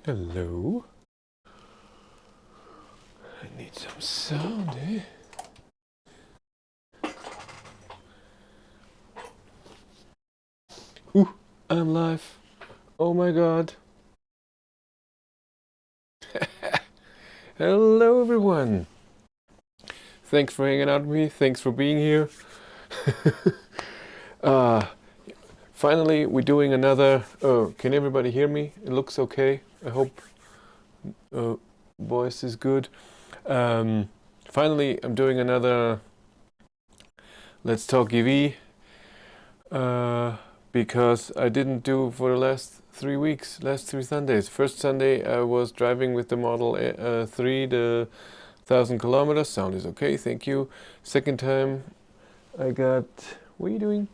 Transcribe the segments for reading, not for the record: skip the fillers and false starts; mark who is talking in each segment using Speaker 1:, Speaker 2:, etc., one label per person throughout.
Speaker 1: Hello. I need some sound, eh? Ooh, I'm live. Oh my god. Hello, everyone. Thanks for hanging out with me. Thanks for being here. uh, Finally, we're doing another. Oh, can everybody hear me? It looks okay. I hope voice is good. Finally, I'm doing another Let's Talk EV because I didn't do for the last 3 weeks, last 3 Sundays. First Sunday, I was driving with the Model 3, the 1,000 kilometers. Sound is okay, thank you. Second time, I got. What are you doing?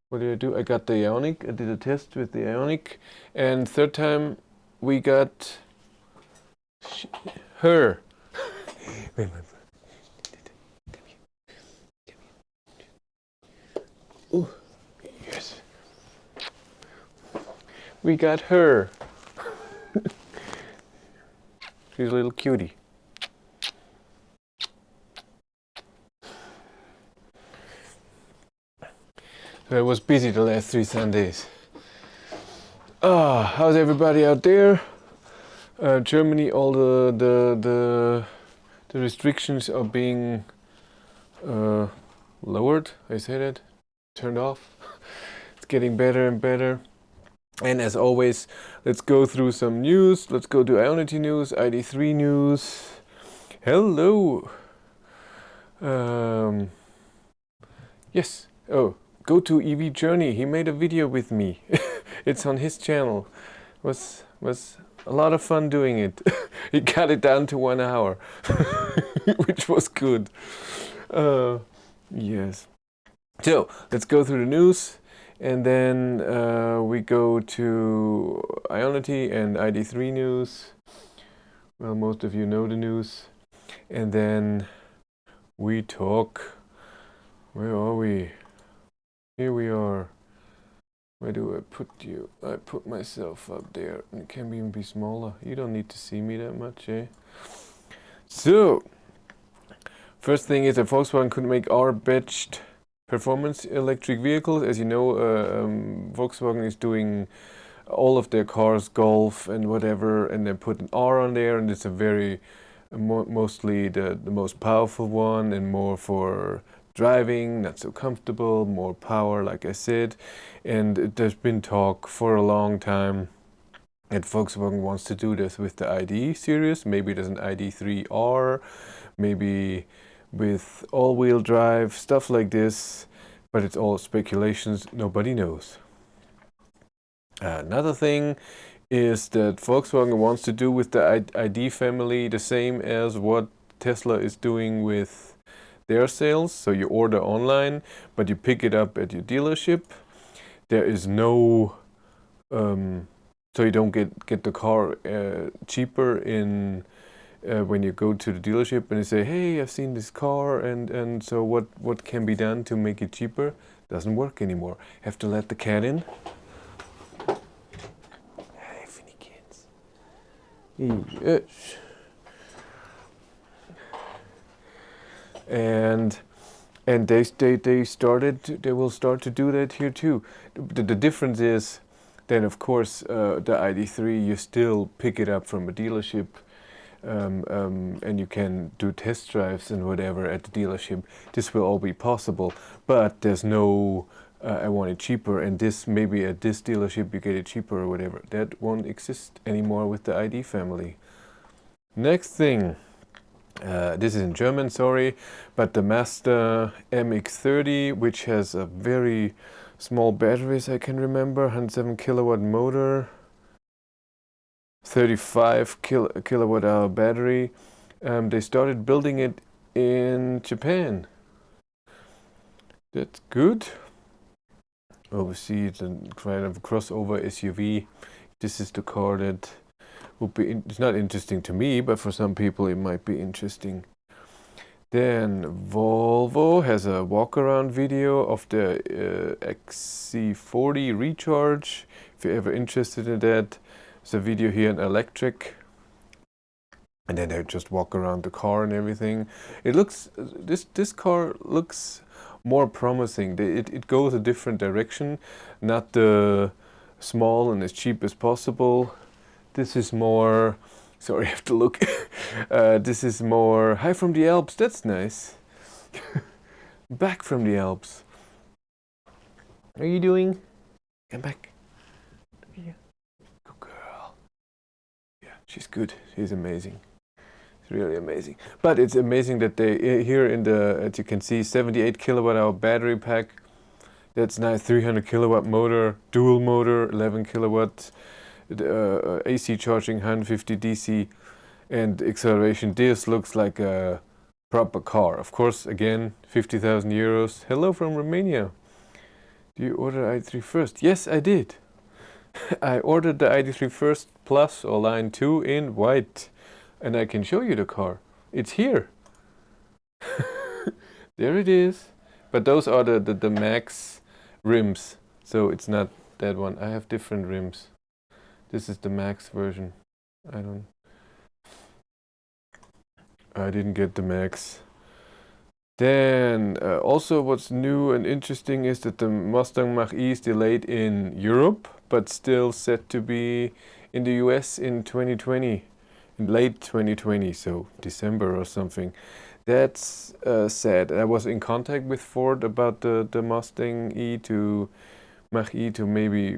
Speaker 1: What did I do? I got the Ioniq. I did a test with the Ioniq. And third time, we got her. Wait, ooh, yes. We got her. She's a little cutie. So I was busy the last 3 Sundays. How's everybody out there? Germany, all the restrictions are being lowered. I say that, turned off. It's getting better and better. And as always, let's go through some news. Let's go to Ionity news, ID3 news. Hello. Yes. Oh, go to EV Journey. He made a video with me. It's on his channel. Was a lot of fun doing it. He got it down to 1 hour, which was good. Yes. So let's go through the news, and then we go to Ionity and ID3 news. Well, most of you know the news, and then we talk. Where are we? Here we are. Where do I put you? I put myself up there. It can even be smaller. You don't need to see me that much, eh? So, first thing is that Volkswagen could make R-badged performance electric vehicles. As you know, Volkswagen is doing all of their cars, Golf and whatever, and they put an R on there, and it's a very, mostly the most powerful one, and more for driving, not so comfortable, more power, like I said. And there's been talk for a long time that Volkswagen wants to do this with the ID series. Maybe there's an ID3R, maybe with all-wheel drive, stuff like this, but it's all speculations, nobody knows. Another thing is that Volkswagen wants to do with the ID family the same as what Tesla is doing with their sales. So you order online, but you pick it up at your dealership. There is no, so you don't get the car cheaper in when you go to the dealership and you say, hey, I've seen this car, and so what can be done to make it cheaper? Doesn't work anymore. Have to let the cat in. Hey, funny kids. Yes. And they will start to do that here too. The difference is then, of course, the ID3, you still pick it up from a dealership, and you can do test drives and whatever at the dealership. This will all be possible, but there's no I want it cheaper, and this maybe at this dealership you get it cheaper or whatever. That won't exist anymore with the ID family. Next thing. This is in German, sorry, but the Mazda MX-30, which has a very small batteries, I can remember, 107 kilowatt motor, 35 kilowatt hour battery. They started building it in Japan. That's good. Obviously, it's a kind of crossover SUV. This is the car that would be. It's not interesting to me, but for some people it might be interesting. Then Volvo has a walk-around video of the XC40 Recharge. If you're ever interested in that, there's a video here in electric. And then they just walk around the car and everything. It looks, this car looks more promising. It goes a different direction, not the small and as cheap as possible. This is more, sorry, I have to look. This is more, hi from the Alps, that's nice. Back from the Alps. How are you doing? Come back. Yeah. Good girl. Yeah, she's good. She's amazing. It's really amazing. But it's amazing that they, here in the, as you can see, 78 kilowatt hour battery pack. That's nice, 300 kilowatt motor, dual motor, 11 kilowatts. AC charging, 150 DC, and acceleration. This looks like a proper car. Of course, again, 50,000 euros. Hello from Romania. Do you order ID3 first? Yes, I did. I ordered the ID3 First Plus or Line 2 in white. And I can show you the car. It's here. There it is. But those are the max rims. So it's not that one. I have different rims. This is the max version. I didn't get the max. Then also what's new and interesting is that the Mustang Mach-E is delayed in Europe, but still set to be in the US in 2020, in late 2020, so December or something. That's sad. I was in contact with Ford about the Mustang E to Mach-E to maybe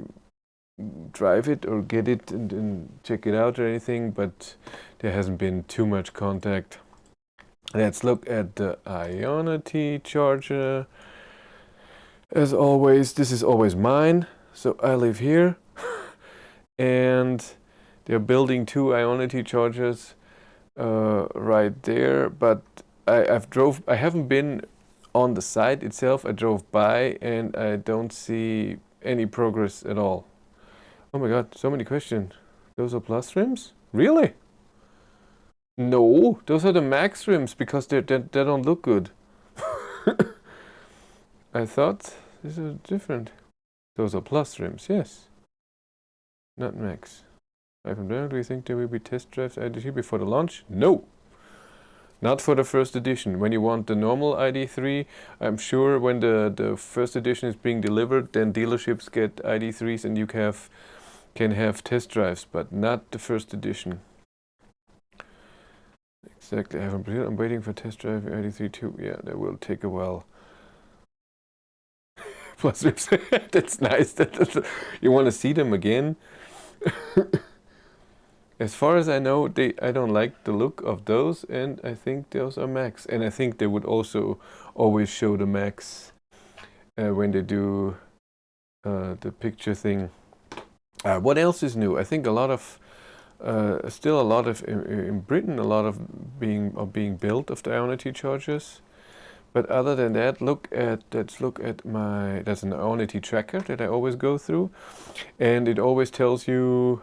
Speaker 1: drive it or get it and check it out or anything, but there hasn't been too much contact. Let's look at the Ionity charger. As always, this is always mine, so I live here. And they're building 2 Ionity chargers right there, but I haven't been on the site itself. I drove by and I don't see any progress at all. Oh my god, so many questions. Those are plus rims? Really? No, those are the max rims because they don't look good. I thought these are different. Those are plus rims, yes. Not max. From there, do you think there will be test drives ID3 before the launch? No! Not for the first edition. When you want the normal ID3, I'm sure when the first edition is being delivered, then dealerships get ID3s and you can have test drives, but not the first edition. Exactly, I'm waiting for test drive ID3 too. Yeah, that will take a while. Plus rips, that's nice. You want to see them again? As far as I know, I don't like the look of those, and I think those are max. And I think they would also always show the max when they do the picture thing. What else is new? I think a lot of, still a lot of, in Britain, a lot of being built of the Ionity chargers. But other than that, let's look at my, that's an Ionity tracker that I always go through. And it always tells you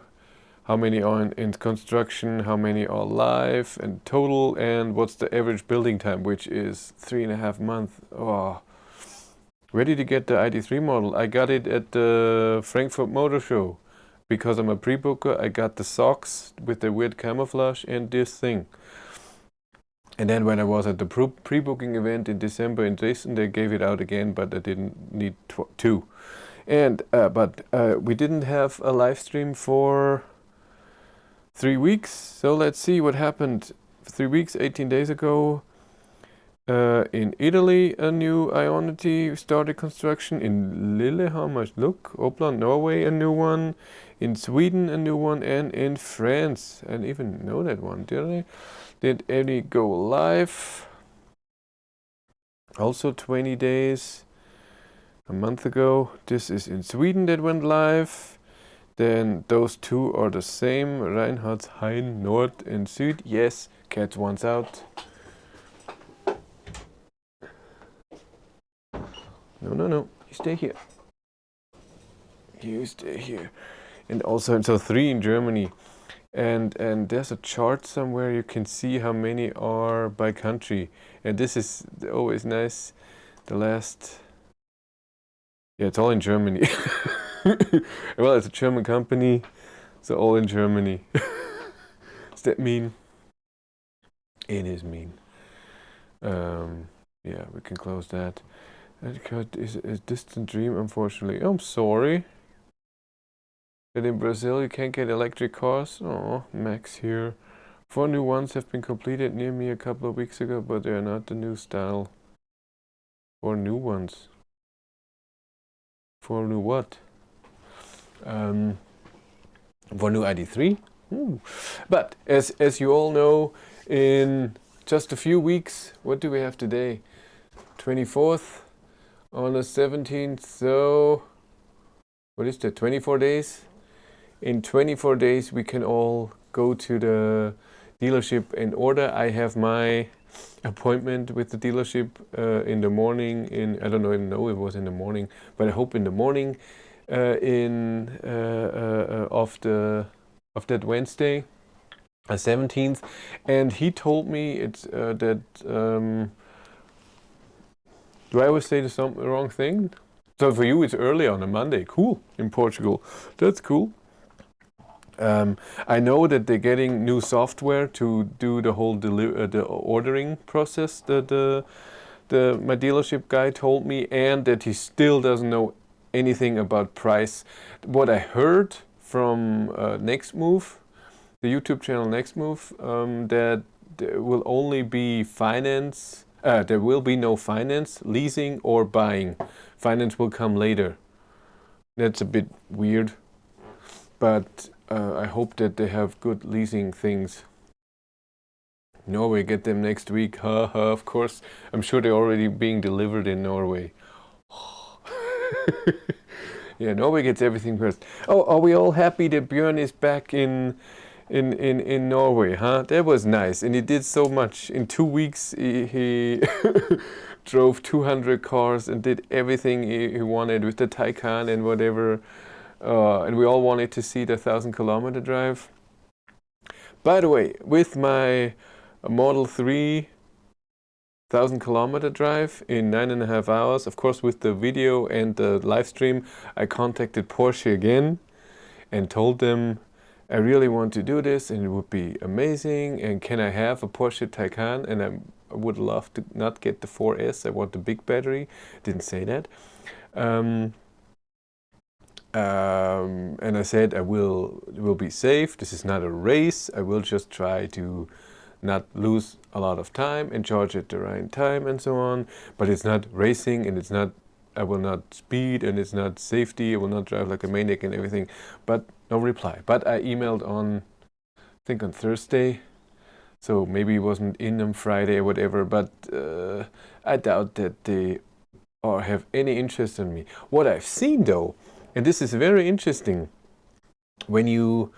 Speaker 1: how many are in construction, how many are live and total, and what's the average building time, which is 3.5 months. Oh. Ready to get the ID3 model. I got it at the Frankfurt Motor Show. Because I'm a pre-booker, I got the socks with the weird camouflage and this thing. And then when I was at the pre-booking event in December in Dresden, they gave it out again, but I didn't need 2. And but we didn't have a live stream for 3 weeks, so let's see what happened. 3 weeks, 18 days ago. In Italy, a new Ionity started construction. In Lillehammer, look, Opland, Norway, a new one. In Sweden, a new one, and in France. I didn't even know that one, did I? Did any go live? Also 20 days, a month ago. This is in Sweden that went live. Then those 2 are the same. Reinhardshain, Nord and Süd. Yes, cat one's out. No, you stay here. You stay here. And also, so 3 in Germany. and there's a chart somewhere you can see how many are by country, and this is always nice. The last, yeah, it's all in Germany. Well, it's a German company, so all in Germany. Does that mean? It is mean. Yeah, we can close that. That is a distant dream, unfortunately. I'm sorry. That in Brazil you can't get electric cars. Oh, Max here. 4 new ones have been completed near me a couple of weeks ago, but they are not the new style. 4 new ones. 4 new what? 4 new ID3. But as you all know, in just a few weeks, what do we have today? 24th on the 17th. So what is that? 24 days. In 24 days, we can all go to the dealership and order. I have my appointment with the dealership in the morning. I don't even know if it was in the morning, but I hope in the morning of that Wednesday, 17th. And he told me it's that. Do I always say the wrong thing? So for you, it's early on a Monday. Cool, in Portugal. That's cool. I know that they're getting new software to do the whole the ordering process. My dealership guy told me, and that he still doesn't know anything about price. What I heard from Next Move, the YouTube channel Next Move, that there will only be finance. There will be no finance, leasing, or buying. Finance will come later. That's a bit weird, but I hope that they have good leasing things. Norway, get them next week. Ha ha, of course. I'm sure they're already being delivered in Norway. Yeah, Norway gets everything first. Oh, are we all happy that Björn is back in Norway, huh? That was nice. And he did so much. In 2 weeks, he drove 200 cars and did everything he wanted with the Taycan and whatever. And we all wanted to see the 1,000-kilometer drive. By the way, with my Model 3 1,000-kilometer drive in 9.5 hours, of course with the video and the live stream, I contacted Porsche again and told them I really want to do this and it would be amazing, and can I have a Porsche Taycan, and I would love to not get the 4S, I want the big battery. Didn't say that. And I said it will be safe. This is not a race. I will just try to not lose a lot of time and charge at the right time and so on. But it's not racing, and it's not. I will not speed, and it's not safety. I will not drive like a maniac and everything. But no reply. But I emailed on, I think on Thursday. So maybe it wasn't in on Friday or whatever. But I doubt that they have any interest in me. What I've seen though, and this is very interesting, when you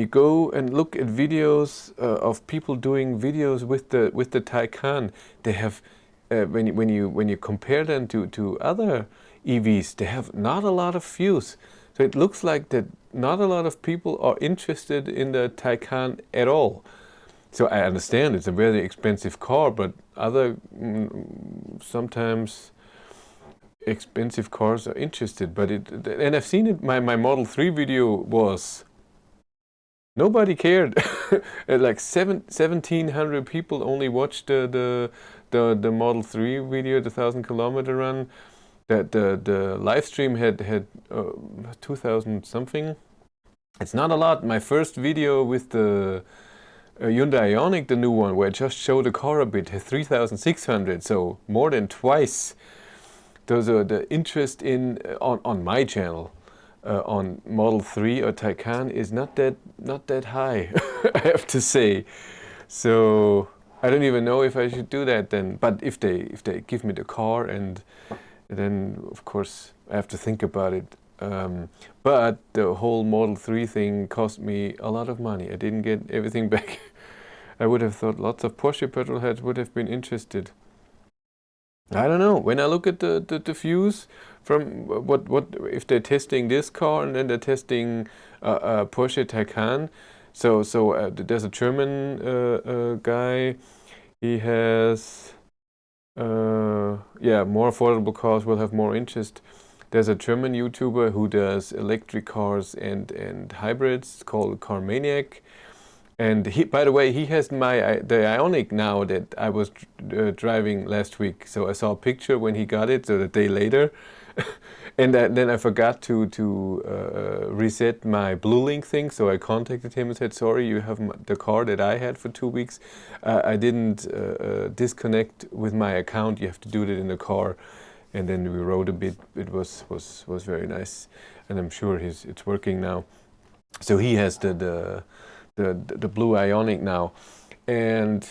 Speaker 1: go and look at videos of people doing videos with the Taycan, they have when you compare them to other EVs, they have not a lot of views. So it looks like that not a lot of people are interested in the Taycan at all. So I understand it's a very expensive car, but other sometimes expensive cars are interested, but and I've seen it. My Model 3 video was, nobody cared. Like 1,700 people only watched the Model 3 video, the 1,000-kilometer run. The live stream had 2,000 something. It's not a lot. My first video with the Hyundai Ioniq, the new one, where I just showed the car a bit, had 3,600, so more than twice. Those are the interest in on my channel on Model 3 or Taycan is not that high, I have to say. So I don't even know if I should do that then. But if they give me the car, and then of course I have to think about it. But the whole Model 3 thing cost me a lot of money. I didn't get everything back. I would have thought lots of Porsche petrol heads would have been interested. I don't know. When I look at the views from what if they're testing this car and then they're testing Porsche Taycan, So there's a German guy. He has more affordable cars will have more interest. There's a German YouTuber who does electric cars and hybrids called Car Maniac. And he, by the way, he has the Ioniq now that I was driving last week. So I saw a picture when he got it, so the day later. And then I forgot to reset my BlueLink thing, so I contacted him and said, sorry, you have the car that I had for 2 weeks. I didn't disconnect with my account. You have to do that in the car. And then we rode a bit. It was very nice, and I'm sure it's working now. So he has the blue Ioniq now. And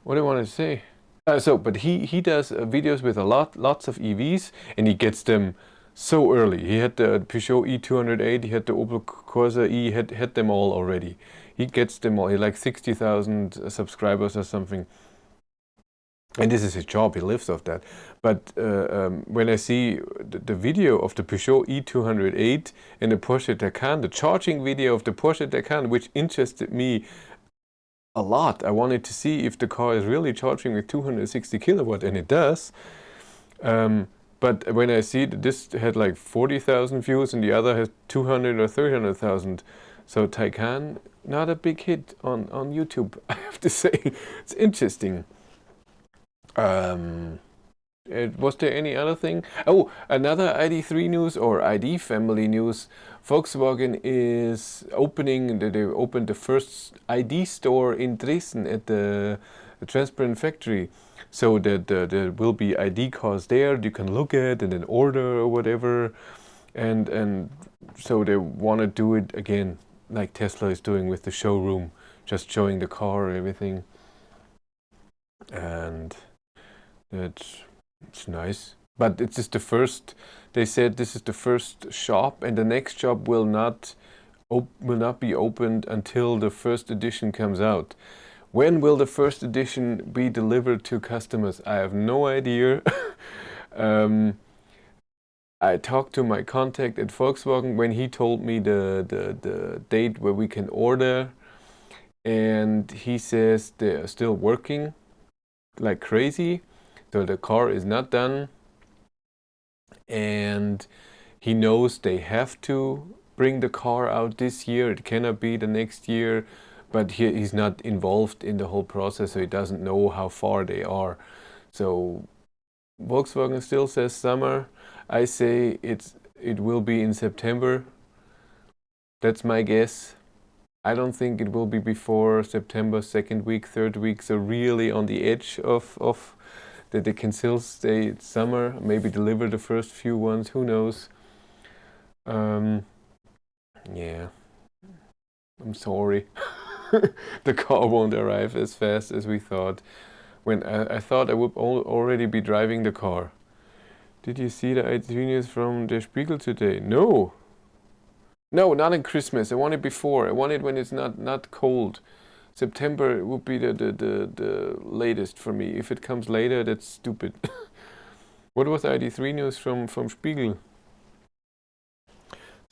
Speaker 1: what do I want to say? But he does videos with lots of EVs, and he gets them so early. He had the Peugeot E208, he had the Opel Corsa E, had them all already. He gets them all. He had like 60,000 subscribers or something. And this is his job, he lives off that. But when I see the video of the Peugeot E208 and the Porsche Taycan, the charging video of the Porsche Taycan, which interested me a lot. I wanted to see if the car is really charging with 260 kilowatt, and it does. But when I see that this had like 40,000 views and the other has 200 or 300,000, so Taycan, not a big hit on YouTube, I have to say. It's interesting. Was there any other thing? Oh, another ID3 news or ID family news. Volkswagen is opening, they opened the first ID store in Dresden at the Transparent Factory. So that there will be ID cars there you can look at and then order or whatever. And so they want to do it again, like Tesla is doing with the showroom, just showing the car and everything. And it's nice, but it's just the first. They said this is the first shop, and the next shop will not be opened until the first edition comes out. When will the first edition be delivered to customers? I have no idea. I talked to my contact at Volkswagen when he told me the date where we can order, and he says they are still working like crazy. So the car is not done, and he knows they have to bring the car out this year. It cannot be the next year, but he's not involved in the whole process, so he doesn't know how far they are. So Volkswagen still says summer. I say it will be in September. That's my guess. I don't think it will be before September, second week, third week, so really on the edge of that they can still stay summer, maybe deliver the first few ones, who knows. Yeah, I'm sorry. The car won't arrive as fast as we thought. When I thought I would already be driving the car. Did you see the news from Der Spiegel today? No. No, not in Christmas. I want it before. I want it when it's not cold. September would be the latest for me. If it comes later, that's stupid. What was ID3 news from Spiegel?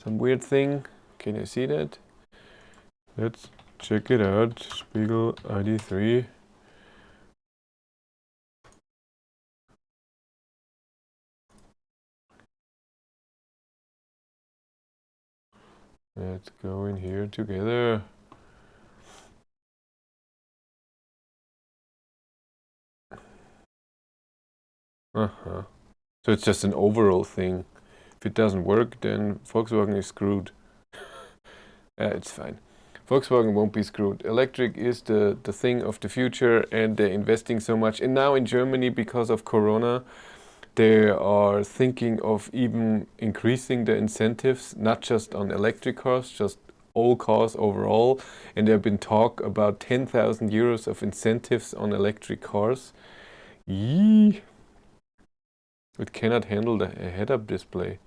Speaker 1: Some weird thing. Can you see that? Let's check it out. Spiegel ID3. Let's go in here together. So it's just an overall thing. If it doesn't work, then Volkswagen is screwed. It's fine. Volkswagen won't be screwed. Electric is the thing of the future, and they're investing so much. And now in Germany, because of Corona, they are thinking of even increasing the incentives, not just on electric cars, just all cars overall. And there have been talk about 10,000 euros of incentives on electric cars. Yee! It cannot handle the head-up display.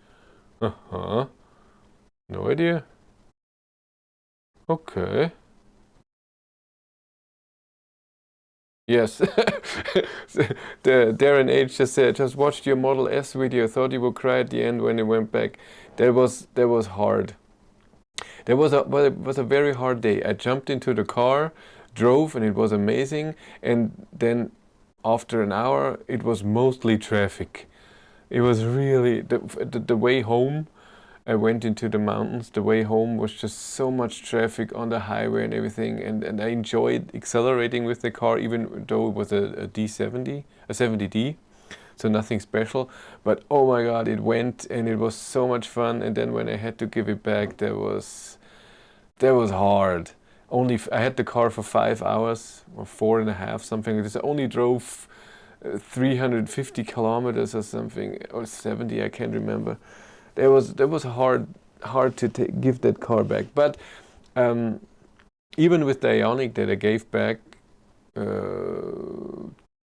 Speaker 1: No idea. Okay. Yes. Darren H just said, just watched your Model S video, thought you would cry at the end when it went back. That was hard. Well, it was a very hard day. I jumped into the car, drove, and it was amazing. And then after an hour, it was mostly traffic. It was really the way home. I went into the mountains. The way home was just so much traffic on the highway and everything. And I enjoyed accelerating with the car, even though it was a D70, a 70D. So nothing special. But oh my God, it went and it was so much fun. And then when I had to give it back, that was hard. I had the car for 5 hours or 4.5, something like this. I only drove 350 kilometers or something, or 70, I can't remember. That was hard to give that car back. But even with the Ioniq that I gave back, when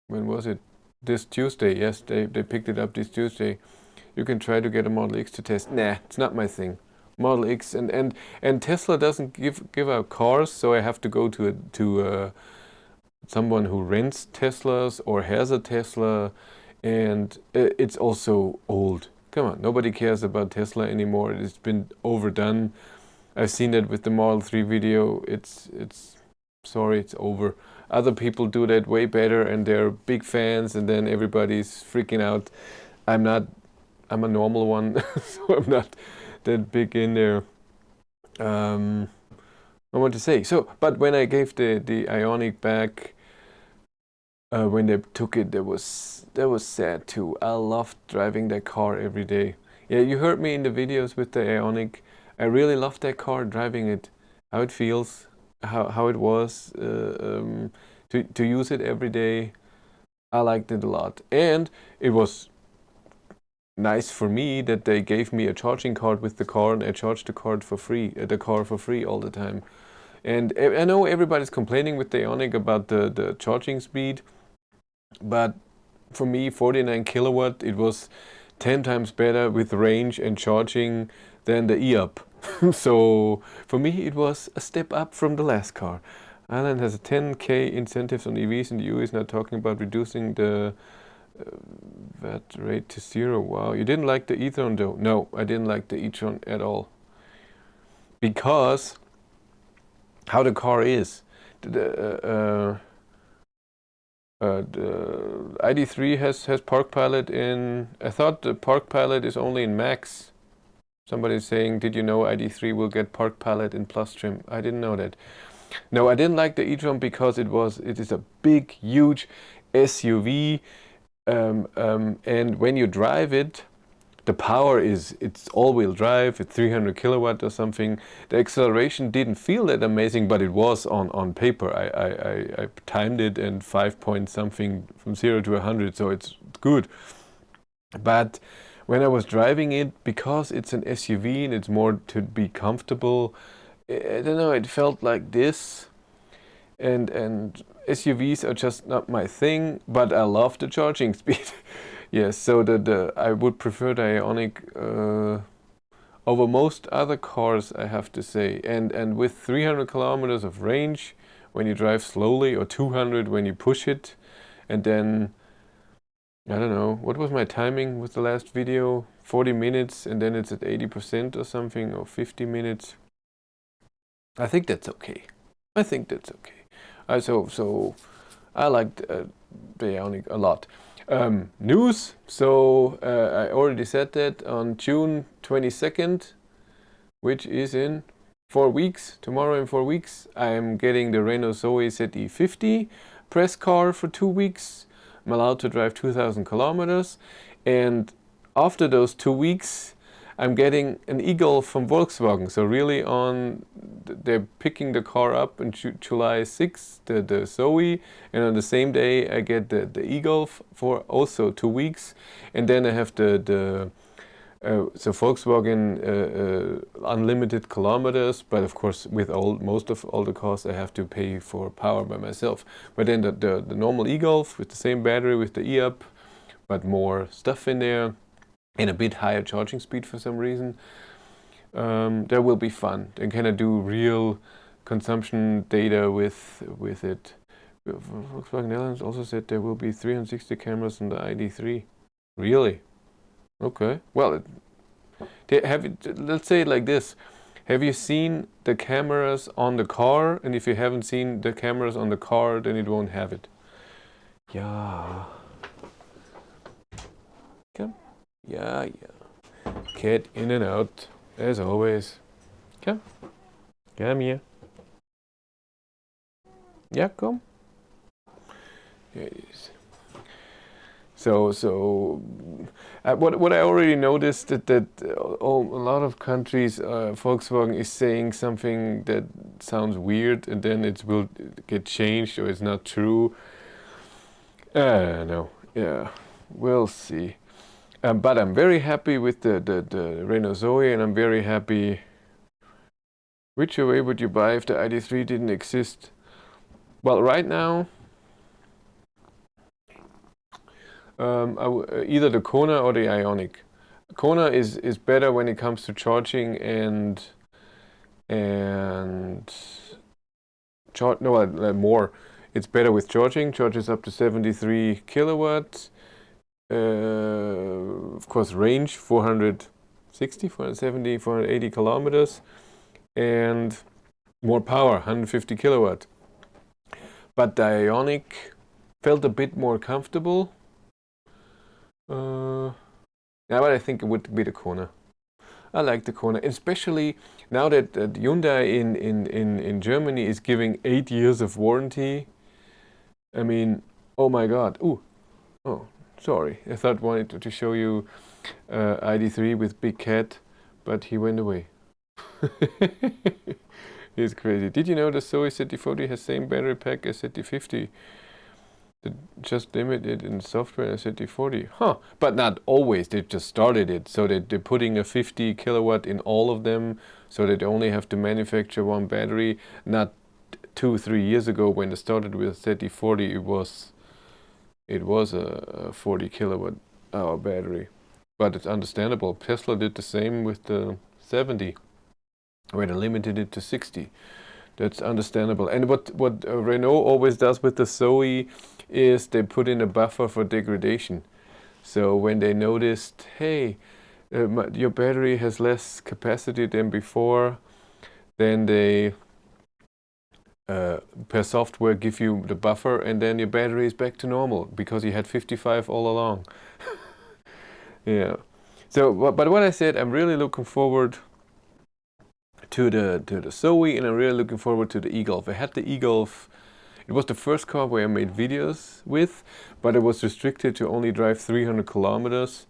Speaker 1: was it? This Tuesday. Yes, they picked it up this Tuesday. You can try to get a Model X to test. Nah, it's not my thing. Model X and Tesla doesn't give out cars, so I have to go to someone who rents Teslas or has a Tesla, and it's also old. Come on, nobody cares about Tesla anymore. It's been overdone. I've seen that with the Model 3 video. It's sorry, it's over. Other people do that way better, and they're big fans, and then everybody's freaking out. I'm a normal one, so I'm not that big in there. I want to say so, but when I gave the Ioniq back, when they took it, that was sad too. I loved driving that car every day. Yeah, you heard me in the videos with the Ioniq. I really loved that car, driving it, how it feels, how it was to use it every day. I liked it a lot, and it was nice for me that they gave me a charging card with the car, and I charged the car for free all the time. And I know everybody's complaining with the Ioniq about the charging speed, but for me, 49 kilowatt, it was 10 times better with range and charging than the e-up. So for me, it was a step up from the last car. Ireland has a 10K incentives on EVs, and the EU is now talking about reducing the VAT rate to 0. Wow, you didn't like the e-tron though? No, I didn't like the e-tron at all. Because how the car is. The ID3 has Park Pilot in... I thought the Park Pilot is only in Max. Somebody's saying, did you know ID3 will get Park Pilot in Plus trim? I didn't know that. No, I didn't like the e-tron because it is a big, huge SUV. And when you drive it, the power it's all-wheel drive, it's 300 kilowatt or something. The acceleration didn't feel that amazing, but it was on paper. I timed it and 5 point something from 0 to 100, so it's good. But when I was driving it, because it's an SUV and it's more to be comfortable, I don't know, it felt like this. And SUVs are just not my thing, but I love the charging speed. Yes, so I would prefer the Ioniq over most other cars, I have to say. And with 300 kilometers of range when you drive slowly, or 200 when you push it, and then I don't know, what was my timing with the last video? 40 minutes, and then it's at 80% or something, or 50 minutes. I think that's okay. So I liked the Ioniq a lot. News. So I already said that on June 22nd, which is in 4 weeks, tomorrow in 4 weeks, I am getting the Renault Zoe ZE50 press car for 2 weeks. I'm allowed to drive 2,000 kilometers, and after those 2 weeks, I'm getting an e-Golf from Volkswagen. So really they're picking the car up on July 6th, the Zoe, and on the same day I get the e-Golf for also 2 weeks, and then I have so Volkswagen unlimited kilometers, but of course with most of all the cars I have to pay for power by myself. But then the normal e-Golf with the same battery with the e-up, but more stuff in there, and a bit higher charging speed for some reason. That will be fun. And can I do real consumption data with it? Volkswagen Netherlands also said there will be 360 cameras on the ID3. Really? Okay. Well, let's say it like this. Have you seen the cameras on the car? And if you haven't seen the cameras on the car, then it won't have it. Yeah. Come. Yeah, yeah. Cat in and out, as always. Come. Come here. Yeah, come. Here it is. So what I already noticed that a lot of countries, Volkswagen is saying something that sounds weird, and then it will get changed or it's not true. I don't know. Yeah, we'll see. But I'm very happy with the Renault Zoe, and I'm very happy. Which way would you buy if the ID3 didn't exist? Well, right now, either the Kona or the Ioniq. Kona is better when it comes to charging and more. It's better with charging. Charges up to 73 kilowatts. Of course, range 460, 470, 480 kilometers, and more power, 150 kilowatt. But the Ioniq felt a bit more comfortable. Yeah, but I think it would be the Kona. I like the Kona, especially now that Hyundai in Germany is giving 8 years of warranty. I mean, oh my God. Ooh, oh, sorry. I thought wanted to show you ID3 with big cat, but he went away. He's crazy. Did you know the Zoe ZT40 has same battery pack as ZT50? Just limited in software as ZT40. Huh, but not always. They just started it, so that they're putting a 50 kilowatt in all of them, so that they only have to manufacture one battery. Not 2-3 years ago when they started with ZT40, it was a 40 kilowatt hour battery. But it's understandable. Tesla did the same with the 70, where they limited it to 60. That's understandable. And what Renault always does with the Zoe is they put in a buffer for degradation. So when they noticed, hey, your battery has less capacity than before, then they per software give you the buffer, and then your battery is back to normal because you had 55 all along. Yeah. So, but what I said, I'm really looking forward to the Zoe, and I'm really looking forward to the e-Golf. I had the e-Golf. It was the first car where I made videos with, but it was restricted to only drive 300 kilometers,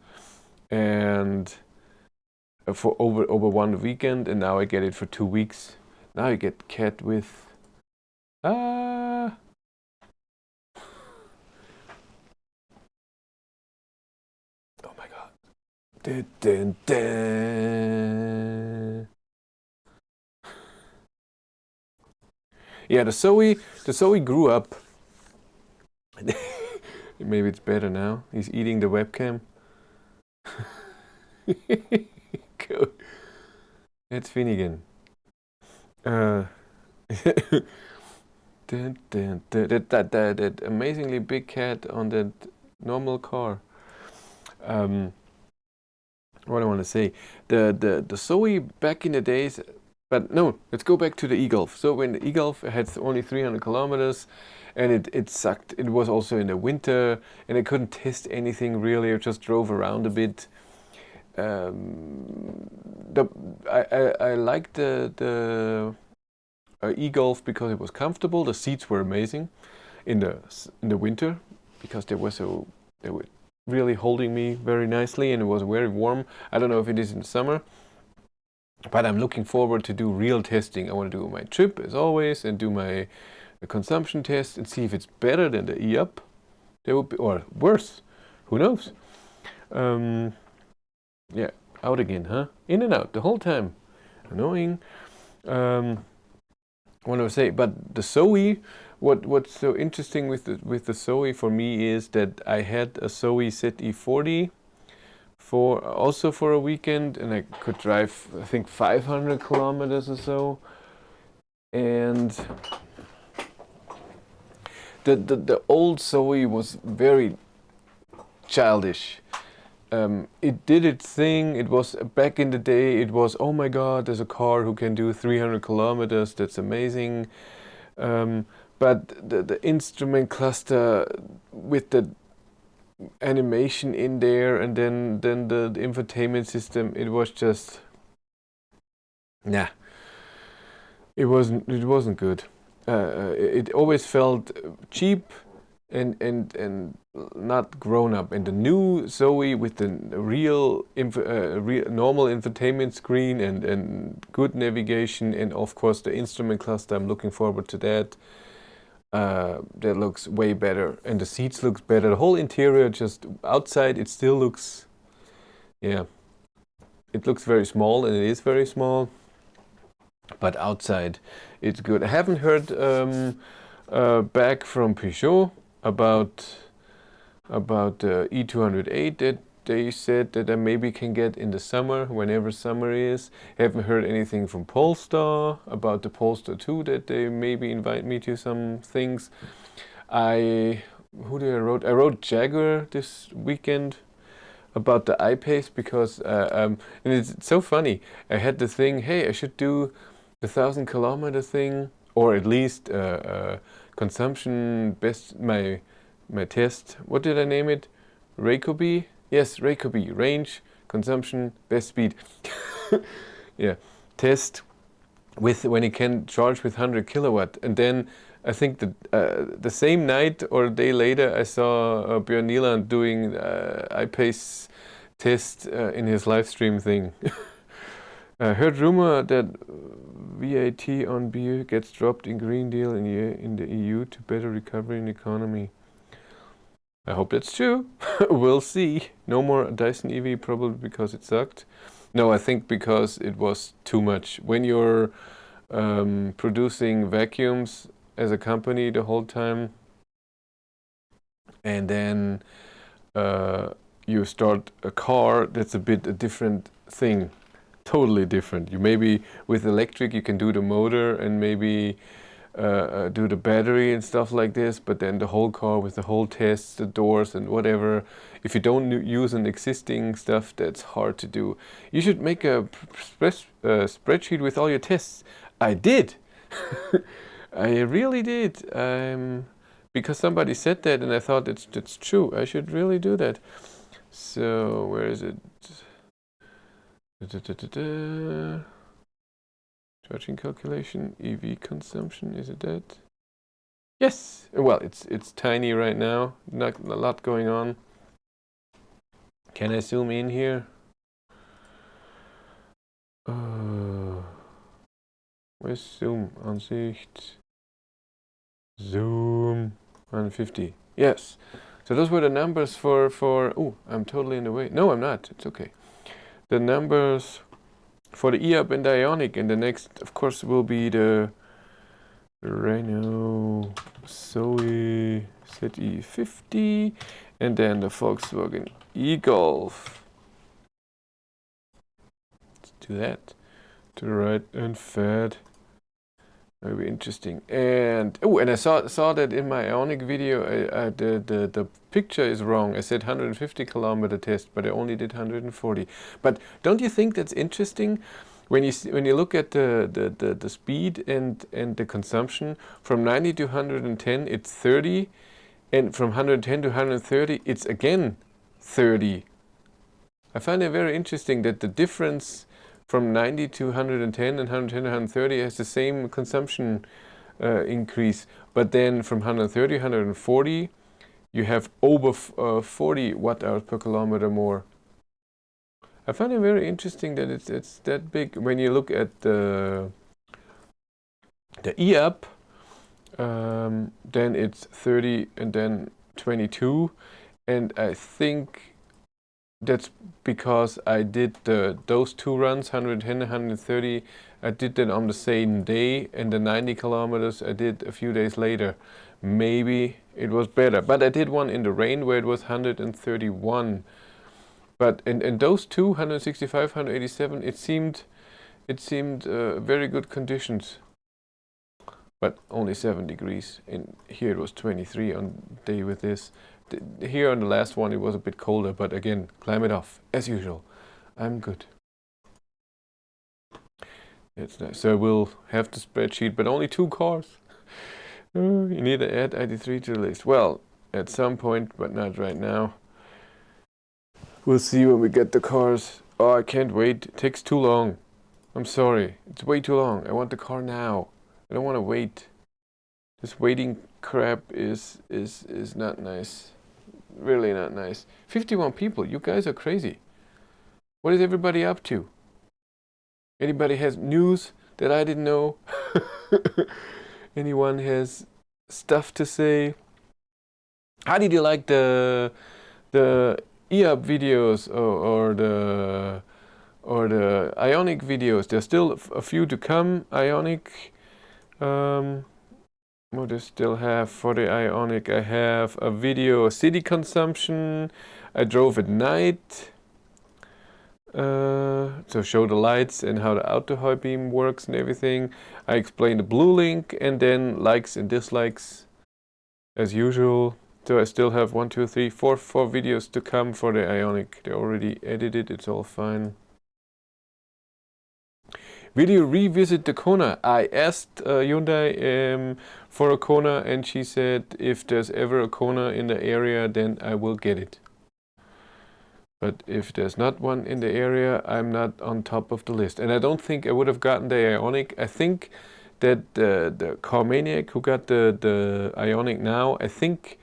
Speaker 1: and for over one weekend. And now I get it for 2 weeks. Now I get cat with oh my God. Dun, dun, dun. Yeah, the Zoe grew up. Maybe it's better now. He's eating the webcam. Cool. It's Finnegan. Dun, dun, dun. That amazingly big cat on that normal car. What I want to say, the Zoe back in the days. But no, let's go back to the e-Golf. So when the e-Golf had only 300 kilometers, and it sucked. It was also in the winter, and I couldn't test anything really. I just drove around a bit. I liked the e-Golf because it was comfortable. The seats were amazing in the winter because they were really holding me very nicely, and it was very warm. I don't know if it is in the summer. But I'm looking forward to do real testing. I want to do my trip as always and do my consumption test and see if it's better than the e-Up. There would be, or worse. Who knows? Yeah, out again, huh? In and out the whole time. Annoying. What do I say? But the Zoe, what's so interesting with the Zoe for me is that I had a Zoe ZE40 also for a weekend, and I could drive, I think, 500 kilometers or so. And the old Zoe was very childish. it did its thing. It was back in the day. It was, oh my God, there's a car who can do 300 kilometers. That's amazing. But the instrument cluster with the animation in there, and then the infotainment system, it was just, nah, it wasn't good. It always felt cheap and not grown up. And the new Zoe with the real normal infotainment screen and good navigation, and of course the instrument cluster, I'm looking forward to that. That looks way better, and the seats looks better. The whole interior, just outside, it still looks, yeah, it looks very small, and it is very small. But outside, it's good. I haven't heard back from Peugeot about the E208 that they said that I maybe can get in the summer, whenever summer is. Haven't heard anything from Polestar about the Polestar 2, that they maybe invite me to some things. Who did I wrote? I wrote Jaguar this weekend about the I-Pace, because and it's so funny. I had the thing, hey, I should do the 1,000-kilometer thing, or at least consumption best, my test. What did I name it? Raycobi? Yes, Raycobi. Range, consumption, best speed. Yeah, test with when it can charge with 100 kilowatt. And then I think the same night or a day later, I saw Björn Nieland doing I-Pace test in his live stream thing. I heard rumor that VAT on beer gets dropped in Green Deal in the EU to better recovery in the economy. I hope that's true. We'll see. No more Dyson EV, probably because it sucked. No, I think because it was too much. When you're producing vacuums as a company the whole time, and then you start a car, that's a bit a different thing. Totally different. You maybe with electric you can do the motor and maybe do the battery and stuff like this, but then the whole car with the whole tests, the doors and whatever, if you don't use an existing stuff, that's hard to do. You should make a spreadsheet with all your tests. I did. I really did. Because somebody said that, and I thought that's true. I should really do that. So where is it? Charging calculation, EV consumption, is it that? Yes! Well, it's tiny right now, not a lot going on. Can I zoom in here? Where's zoom? Ansicht. Zoom. 150. Yes. So those were the numbers for oh, I'm totally in the way. No, I'm not. It's okay. The numbers for the e-up and the Ioniq, and the next, of course, will be the Renault Zoe ZE50, and then the Volkswagen e-Golf. Let's do that. To the right and fat. Very interesting. And oh, and I saw that in my Ioniq video, the picture is wrong. I said 150 kilometer test, but I only did 140. But don't you think that's interesting? When you look at the speed and the consumption, from 90 to 110 it's 30, and from 110 to 130 it's again 30. I find it very interesting that the difference from 90 to 110 and 110 to 130 has the same consumption increase, but then from 130 to 140 you have over 40 watt-hours per kilometer more. I find it very interesting that it's that big. When you look at the e-up, then it's 30 and then 22, and I think that's because I did those two runs, 110 and 130, I did that on the same day, and the 90 kilometers I did a few days later. Maybe it was better, but I did one in the rain where it was 131. But in those two, 165, 187, it seemed very good conditions. But only 7 degrees. In here it was 23 on day with this. Here on the last one it was a bit colder, but again, climate off as usual. I'm good. It's nice. So we'll have the spreadsheet, but only 2 cars. You need to add ID3 to the list. Well, at some point, but not right now. We'll see when we get the cars. Oh, I can't wait. It takes too long. I'm sorry. It's way too long. I want the car now. I don't want to wait. This waiting crap is not nice. Really not nice. 51 people. You guys are crazy. What is everybody up to? Anybody has news that I didn't know? Anyone has stuff to say? How did you like the e-up videos or the Ionic videos? There's still a few to come. Ionic. What do I still have for the Ionic? I have a video, city consumption. I drove at night. So show the lights and how the auto high beam works and everything. I explain the blue link and then likes and dislikes as usual. So I still have 4 videos to come for the Ionic. They already edited, it's all fine. Will you revisit the Kona? I asked Hyundai for a Kona and she said if there's ever a Kona in the area then I will get it. But if there's not one in the area, I'm not on top of the list. And I don't think I would have gotten the Ionic. I think that the car maniac who got the Ionic now, I think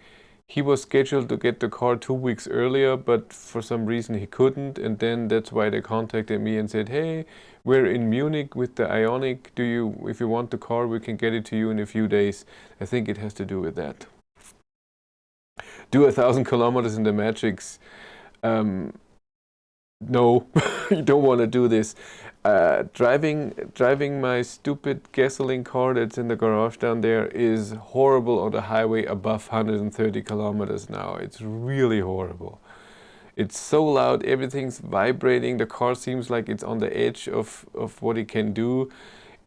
Speaker 1: he was scheduled to get the car 2 weeks earlier, but for some reason he couldn't. And then that's why they contacted me and said, hey, we're in Munich with the Ionic. If you want the car, we can get it to you in a few days. I think it has to do with that. Do 1,000 kilometers in the Magics. No, you don't want to do this. Driving my stupid gasoline car that's in the garage down there is horrible on the highway above 130 kilometers now. It's really horrible. It's so loud, everything's vibrating, the car seems like it's on the edge of what it can do.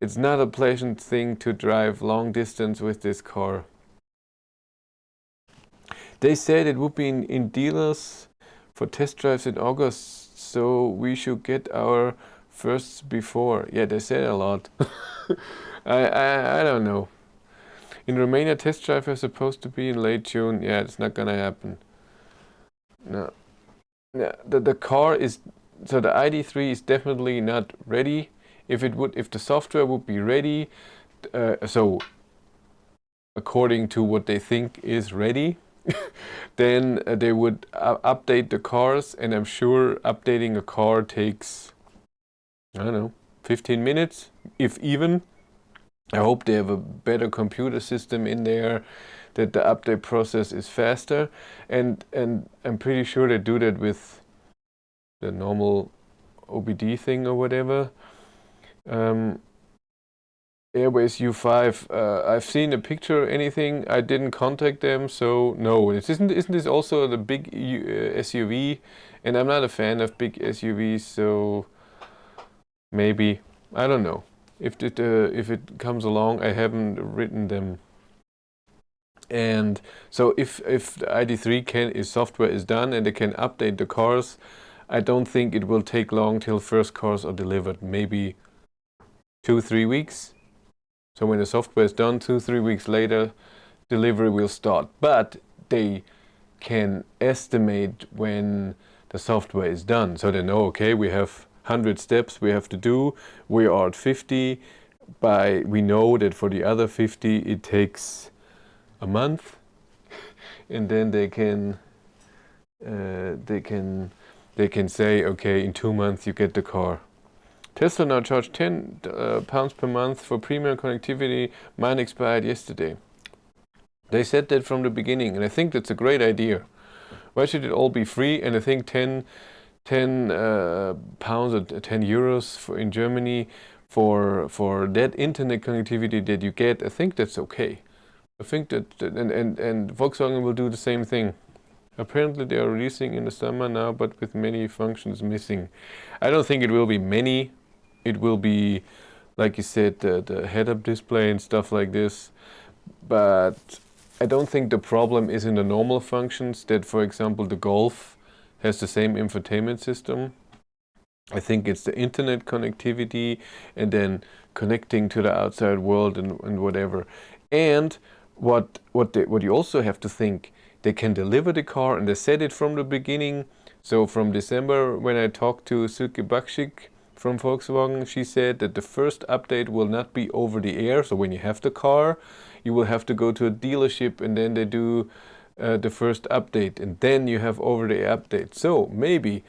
Speaker 1: It's not a pleasant thing to drive long distance with this car. They said it would be in dealers for test drives in August, so we should get our firsts before. Yeah, they said a lot. I don't know. In Romania, test drive is supposed to be in late June. Yeah, it's not gonna happen. No. Yeah, the car is, so the ID3 is definitely not ready. If the software would be ready, so according to what they think is ready, then they would update the cars, and I'm sure updating a car takes, I don't know, 15 minutes, if even. I hope they have a better computer system in there, that the update process is faster, and I'm pretty sure they do that with the normal OBD thing or whatever. Airways U5, I've seen a picture, anything. I didn't contact them, so no. Isn't this also the big SUV? And I'm not a fan of big SUVs, so maybe, I don't know. If it comes along, I haven't written them. And so if the ID3 software is done and they can update the cars, I don't think it will take long till first cars are delivered. Maybe 2-3 weeks. So when the software is done, 2-3 weeks later, delivery will start. But they can estimate when the software is done. So they know, okay, we have 100 steps we have to do. We are at 50. We know that for the other 50, it takes a month. And then they can say, okay, in 2 months you get the car. Tesla now charged £10 per month for premium connectivity. Mine expired yesterday. They said that from the beginning, and I think that's a great idea. Why should it all be free? And I think 10 pounds or 10 euros in Germany for that internet connectivity that you get, I think that's okay. I think that and Volkswagen will do the same thing. Apparently they are releasing in the summer now, but with many functions missing. I don't think it will be many. It will be, like you said, the head-up display and stuff like this. But I don't think the problem is in the normal functions that, for example, the Golf has the same infotainment system. I think it's the internet connectivity and then connecting to the outside world and whatever. And what you also have to think, they can deliver the car, and they said it from the beginning. So from December, when I talked to Silke Bakschik from Volkswagen, she said that the first update will not be over the air. So when you have the car, you will have to go to a dealership, and then they do the first update, and then you have over the air update. So maybe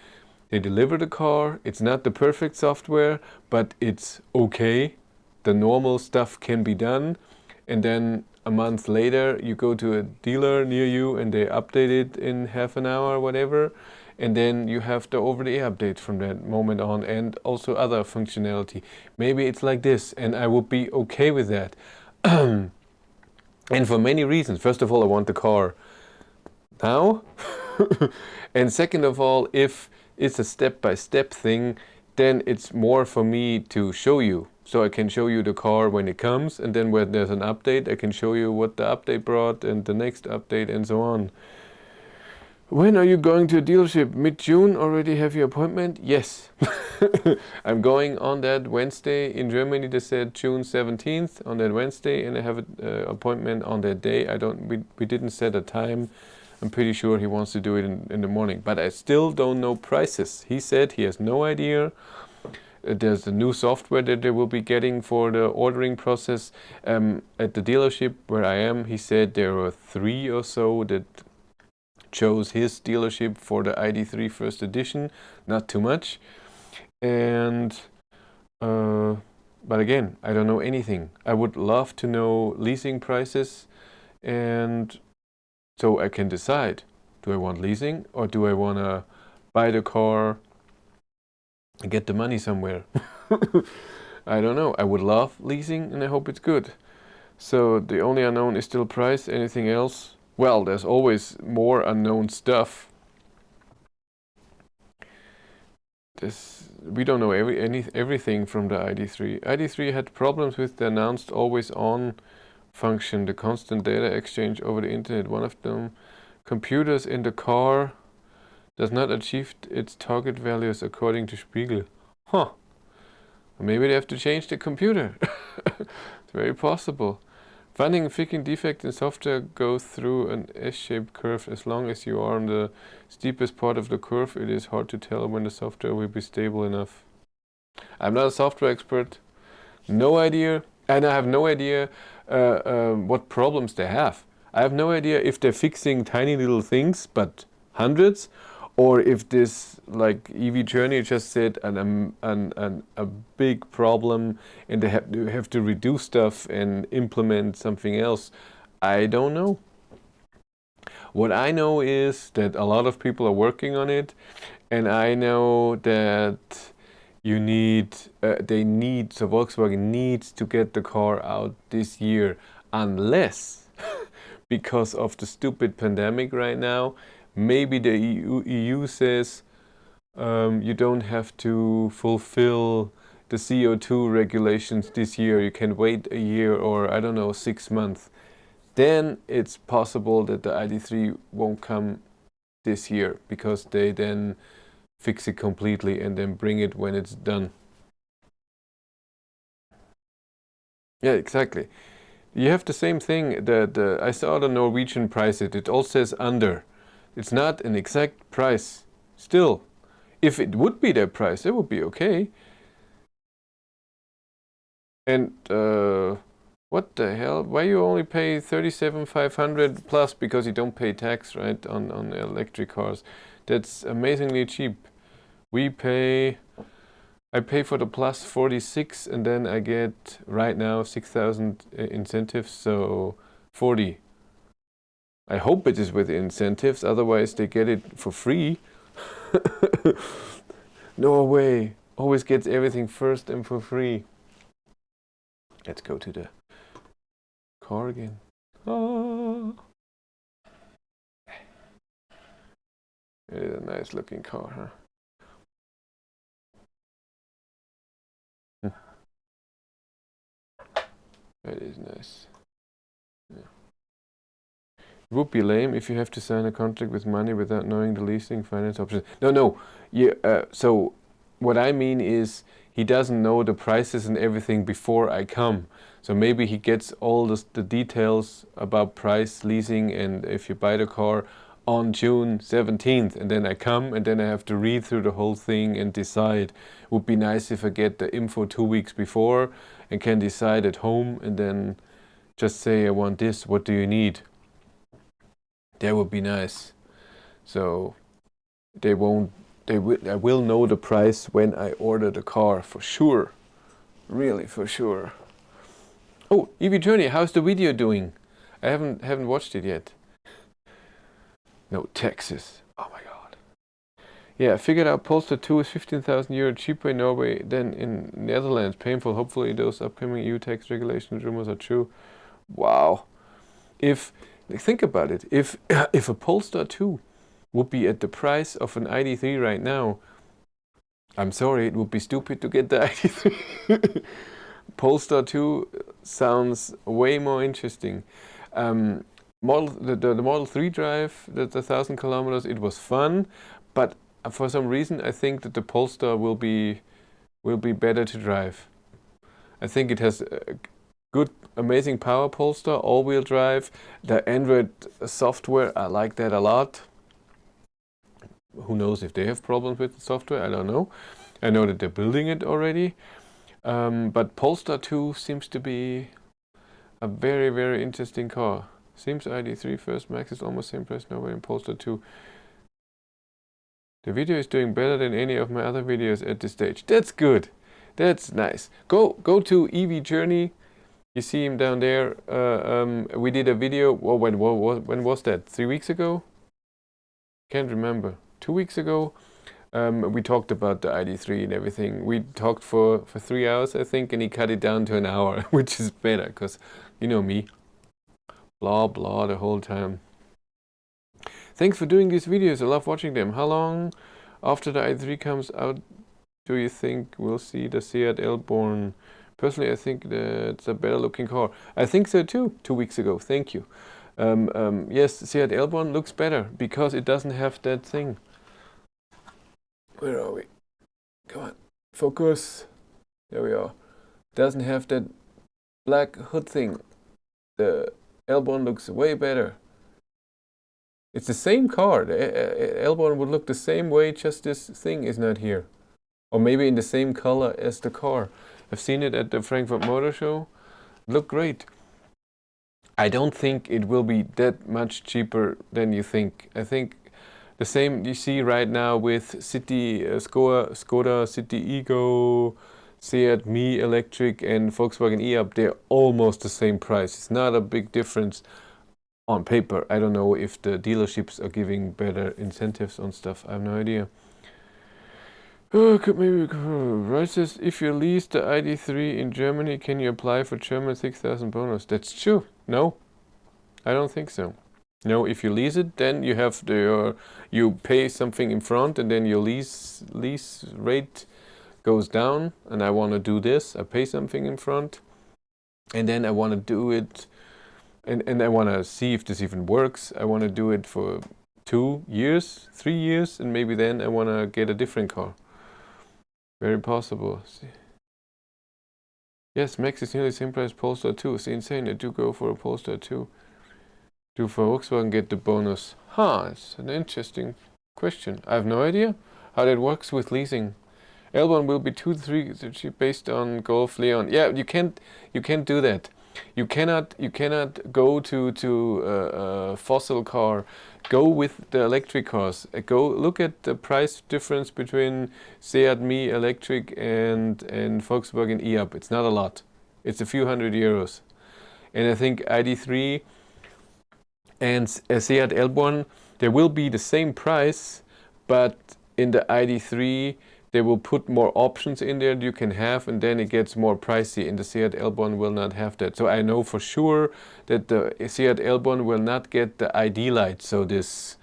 Speaker 1: they deliver the car, it's not the perfect software, but it's okay. The normal stuff can be done. And then a month later, you go to a dealer near you and they update it in half an hour or whatever. And then you have the over-the-air updates from that moment on, and also other functionality. Maybe it's like this, and I would be okay with that. And for many reasons. First of all, I want the car now. And second of all, if it's a step-by-step thing, then it's more for me to show you. So I can show you the car when it comes, and then when there's an update, I can show you what the update brought and the next update and so on. When are you going to a dealership? Mid-June? Already have your appointment? Yes. I'm going on that Wednesday. In Germany they said June 17th on that Wednesday, and I have an appointment on that day. We didn't set a time. I'm pretty sure he wants to do it in the morning, but I still don't know prices. He said he has no idea. There's a new software that they will be getting for the ordering process. At the dealership where I am, he said there were 3 or so that chose his dealership for the ID3 first edition. Not too much. And but again, I don't know anything. I would love to know leasing prices, and so I can decide, do I want leasing or do I want to buy the car and get the money somewhere? I don't know. I would love leasing, and I hope it's good. So the only unknown is still price. Anything else? Well, there's always more unknown stuff. We don't know everything from the ID3. ID3 had problems with the announced always on function, the constant data exchange over the internet. One of them, computers in the car, does not achieve its target values according to Spiegel. Huh. Maybe they have to change the computer. It's very possible. Finding and fixing defects in software go through an S-shaped curve. As long as you are on the steepest part of the curve, it is hard to tell when the software will be stable enough. I'm not a software expert. No idea. And I have no idea what problems they have. I have no idea if they're fixing tiny little things, but hundreds, or if this, like EV Journey just said, a big problem, and they have to reduce stuff and implement something else. I don't know. What I know is that a lot of people are working on it, and I know that so Volkswagen needs to get the car out this year, unless, because of the stupid pandemic right now, maybe the EU says you don't have to fulfill the CO2 regulations this year. You can wait a year, or I don't know, 6 months. Then it's possible that the ID3 won't come this year, because they then fix it completely and then bring it when it's done. Yeah, exactly. You have the same thing that I saw the Norwegian price. It all says under. It's not an exact price. Still, if it would be their price, it would be okay. And what the hell? Why you only pay 37,500 plus because you don't pay tax, right, on electric cars? That's amazingly cheap. I pay for the plus 46, and then I get right now 6,000 incentives, so 40. I hope it is with incentives, otherwise they get it for free. Norway always gets everything first and for free. Let's go to the car again. Ah. It is a nice looking car, huh? It is nice. Yeah. It would be lame if you have to sign a contract with money without knowing the leasing finance options. No. Yeah. So what I mean is he doesn't know the prices and everything before I come. So maybe he gets all the details about price, leasing, and if you buy the car on June 17th, and then I come and then I have to read through the whole thing and decide. Would be nice if I get the info 2 weeks before and can decide at home and then just say I want this. What do you need? That would be nice. So they won't. They will. I will know the price when I order the car for sure. Really, for sure. Oh, EV Journey, how's the video doing? I haven't watched it yet. No, Texas. Oh my god. Yeah, I figured out Polestar 2 is 15,000 euro cheaper in Norway than in Netherlands. Painful. Hopefully those upcoming EU tax regulations rumors are true. Wow. If think about it, if if a Polestar 2 would be at the price of an ID3 right now, I'm sorry, it would be stupid to get the ID3. Polestar 2 sounds way more interesting. The Model 3 drive, the 1,000 kilometers, it was fun, but for some reason I think that the Polestar will be better to drive. I think it has a good, amazing power. Polestar, all-wheel drive, the Android software, I like that a lot. Who knows if they have problems with the software? I don't know. I know that they're building it already. But Polestar 2 seems to be a very, very interesting car. Seems ID3 first max is almost same price now in Polestar 2. The video is doing better than any of my other videos at this stage. That's good. That's nice. Go to EV Journey. You see him down there. We did a video. Well, when was that? 3 weeks ago? Can't remember. 2 weeks ago. We talked about the ID3 and everything. We talked for 3 hours, I think, and he cut it down to an hour, which is better, because you know me. Blah, blah, the whole time. Thanks for doing these videos. I love watching them. How long after the ID3 comes out do you think we'll see the Seat Elborn? Personally, I think that's a better looking car. I think so too, 2 weeks ago. Thank you. Yes, Seat Elborn looks better because it doesn't have that thing. Where are we? Come on, focus. There we are. Doesn't have that black hood thing. The Elborn looks way better. It's the same car. The Elborn would look the same way, just this thing is not here. Or maybe in the same color as the car. I've seen it at the Frankfurt Motor Show. Look great. I don't think it will be that much cheaper than you think. I think the same you see right now with City Skoda City Ego, Seat Me Electric and Volkswagen e-up. They're almost the same price. It's not a big difference on paper. I don't know if the dealerships are giving better incentives on stuff. I have no idea. Could maybe Right says if you lease the ID3 in Germany, can you apply for German 6,000 bonus? That's true. No, I don't think so. No, if you lease it, then you have you pay something in front, and then your lease rate goes down. And I want to do this. I pay something in front, and then I want to do it, and I want to see if this even works. I want to do it for 2 years, 3 years, and maybe then I want to get a different car. Very possible. Yes, Max is nearly the same price Polestar 2. It's insane. I do go for a Polestar 2. Do for Volkswagen get the bonus? It's an interesting question. I have no idea how that works with leasing. L1 will be 2-3 based on Golf Leon. Yeah, you can't do that. You cannot go to a fossil car. Go with the electric cars. Go look at the price difference between Seat Me Electric and Volkswagen e-up. It's not a lot. It's a few €100. And I think ID3 and Seat Elborn, they will be the same price, but in the ID3 they will put more options in there you can have, and then it gets more pricey. And the Seat Elborn will not have that. So I know for sure that the Seat Elborn will not get the ID light. So this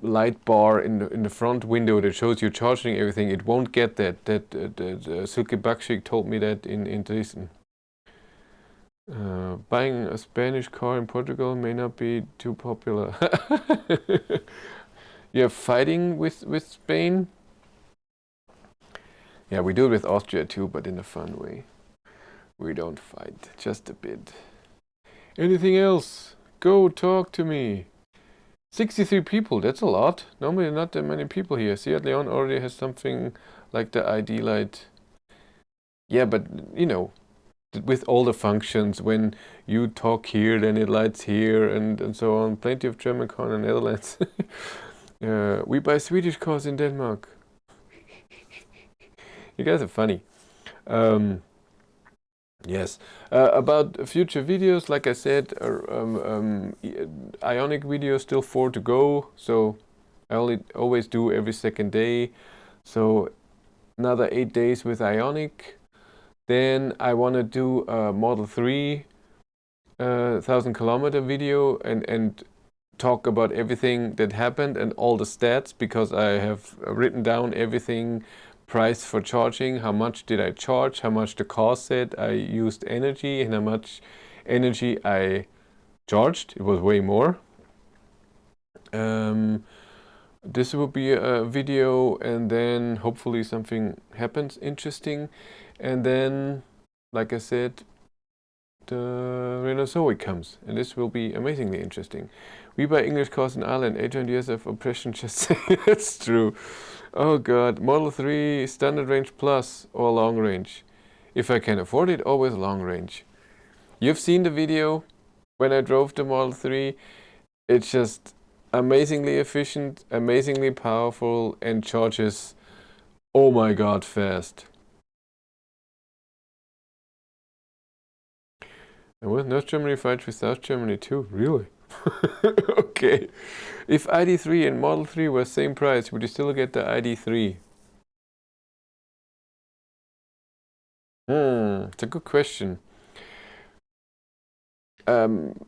Speaker 1: light bar in the front window that shows you charging everything, it won't get that. Silke Bakshik told me that in Dresden. Buying a Spanish car in Portugal may not be too popular. You're fighting with Spain? Yeah, we do it with Austria too, but in a fun way. We don't fight, just a bit. Anything else? Go talk to me. 63 people, that's a lot. Normally not that many people here. See, Leon already has something like the ID light. Yeah, but you know, with all the functions, when you talk here, then it lights here and so on. Plenty of German car in the Netherlands. We buy Swedish cars in Denmark. You guys are funny. Yes. About future videos, like I said, Ionic video still 4 to go. So I always do every second day. So another 8 days with Ionic. Then I want to do a Model 3 1,000-kilometer video and talk about everything that happened and all the stats, because I have written down everything: price for charging, how much did I charge, how much the car said I used energy, and how much energy I charged. It was way more. This will be a video, and then hopefully something happens interesting, and then, like I said, the Renault Zoe comes, and this will be amazingly interesting. We buy English cars in Ireland, 800 years of oppression, just saying. That's true. Oh god, Model 3 standard range plus or long range? If I can afford it, always long range. You've seen the video when I drove the Model 3. It's just amazingly efficient, amazingly powerful, and charges, oh my god, fast. And with North Germany fights with South Germany too, really? Okay. If ID3 and Model 3 were same price, would you still get the ID3? It's a good question.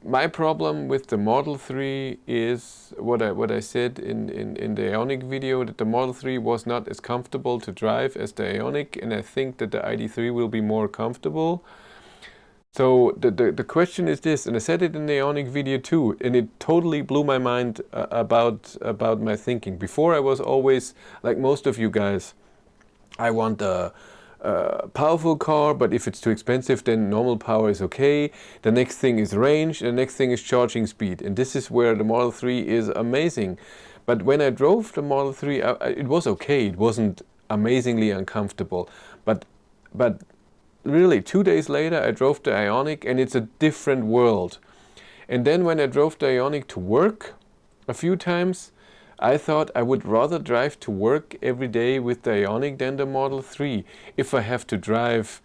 Speaker 1: My problem with the Model 3 is what I said in the Ionic video, that the Model 3 was not as comfortable to drive as the Ionic, and I think that the ID3 will be more comfortable. So the question is this, and I said it in the Ionic video too, and it totally blew my mind about my thinking. Before I was always, like most of you guys, I want a powerful car, but if it's too expensive, then normal power is okay. The next thing is range, the next thing is charging speed, and this is where the Model 3 is amazing. But when I drove the Model 3, it was okay. It wasn't amazingly uncomfortable, but really 2 days later I drove the Ionic, and it's a different world. And then when I drove the Ionic to work a few times, I thought I would rather drive to work every day with the Ionic than the Model 3. If I have to drive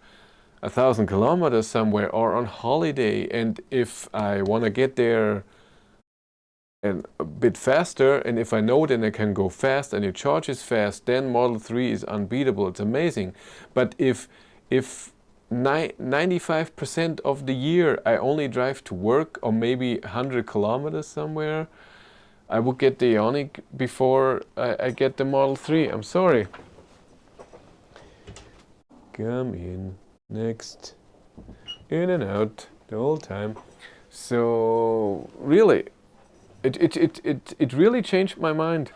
Speaker 1: 1,000 kilometers somewhere or on holiday, and if I want to get there and a bit faster, and if I know then I can go fast and it charges fast, then Model 3 is unbeatable. It's amazing. But if 95% of the year I only drive to work, or maybe 100 kilometers somewhere, I would get the Ionic before I get the Model 3. I'm sorry. Come in. Next. In and out the whole time. So really, it really changed my mind.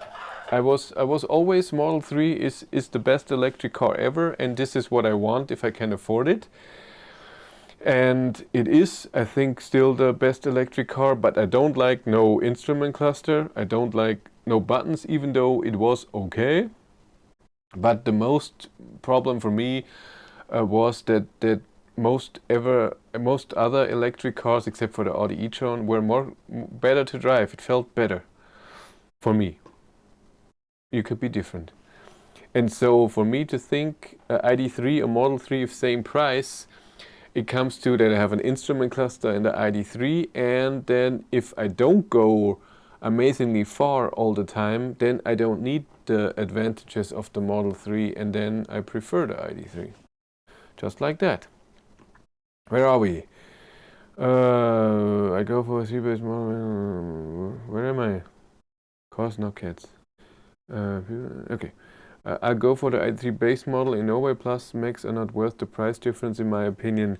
Speaker 1: I was always Model 3 is the best electric car ever, and this is what I want if I can afford it. And it is, I think, still the best electric car, but I don't like no instrument cluster. I don't like no buttons, even though it was okay. But the most problem for me was that most other electric cars, except for the Audi e-tron, were better to drive. It felt better for me. You could be different. And so for me to think ID3 or Model 3 of same price, it comes to that I have an instrument cluster in the ID3, and then if I don't go amazingly far all the time, then I don't need the advantages of the Model 3, and then I prefer the ID3. Just like that. Where are we? I go for a 3-base model. Where am I? Cars, not cats. Okay. I'll go for the i3 base model in Norway, plus max are not worth the price difference in my opinion.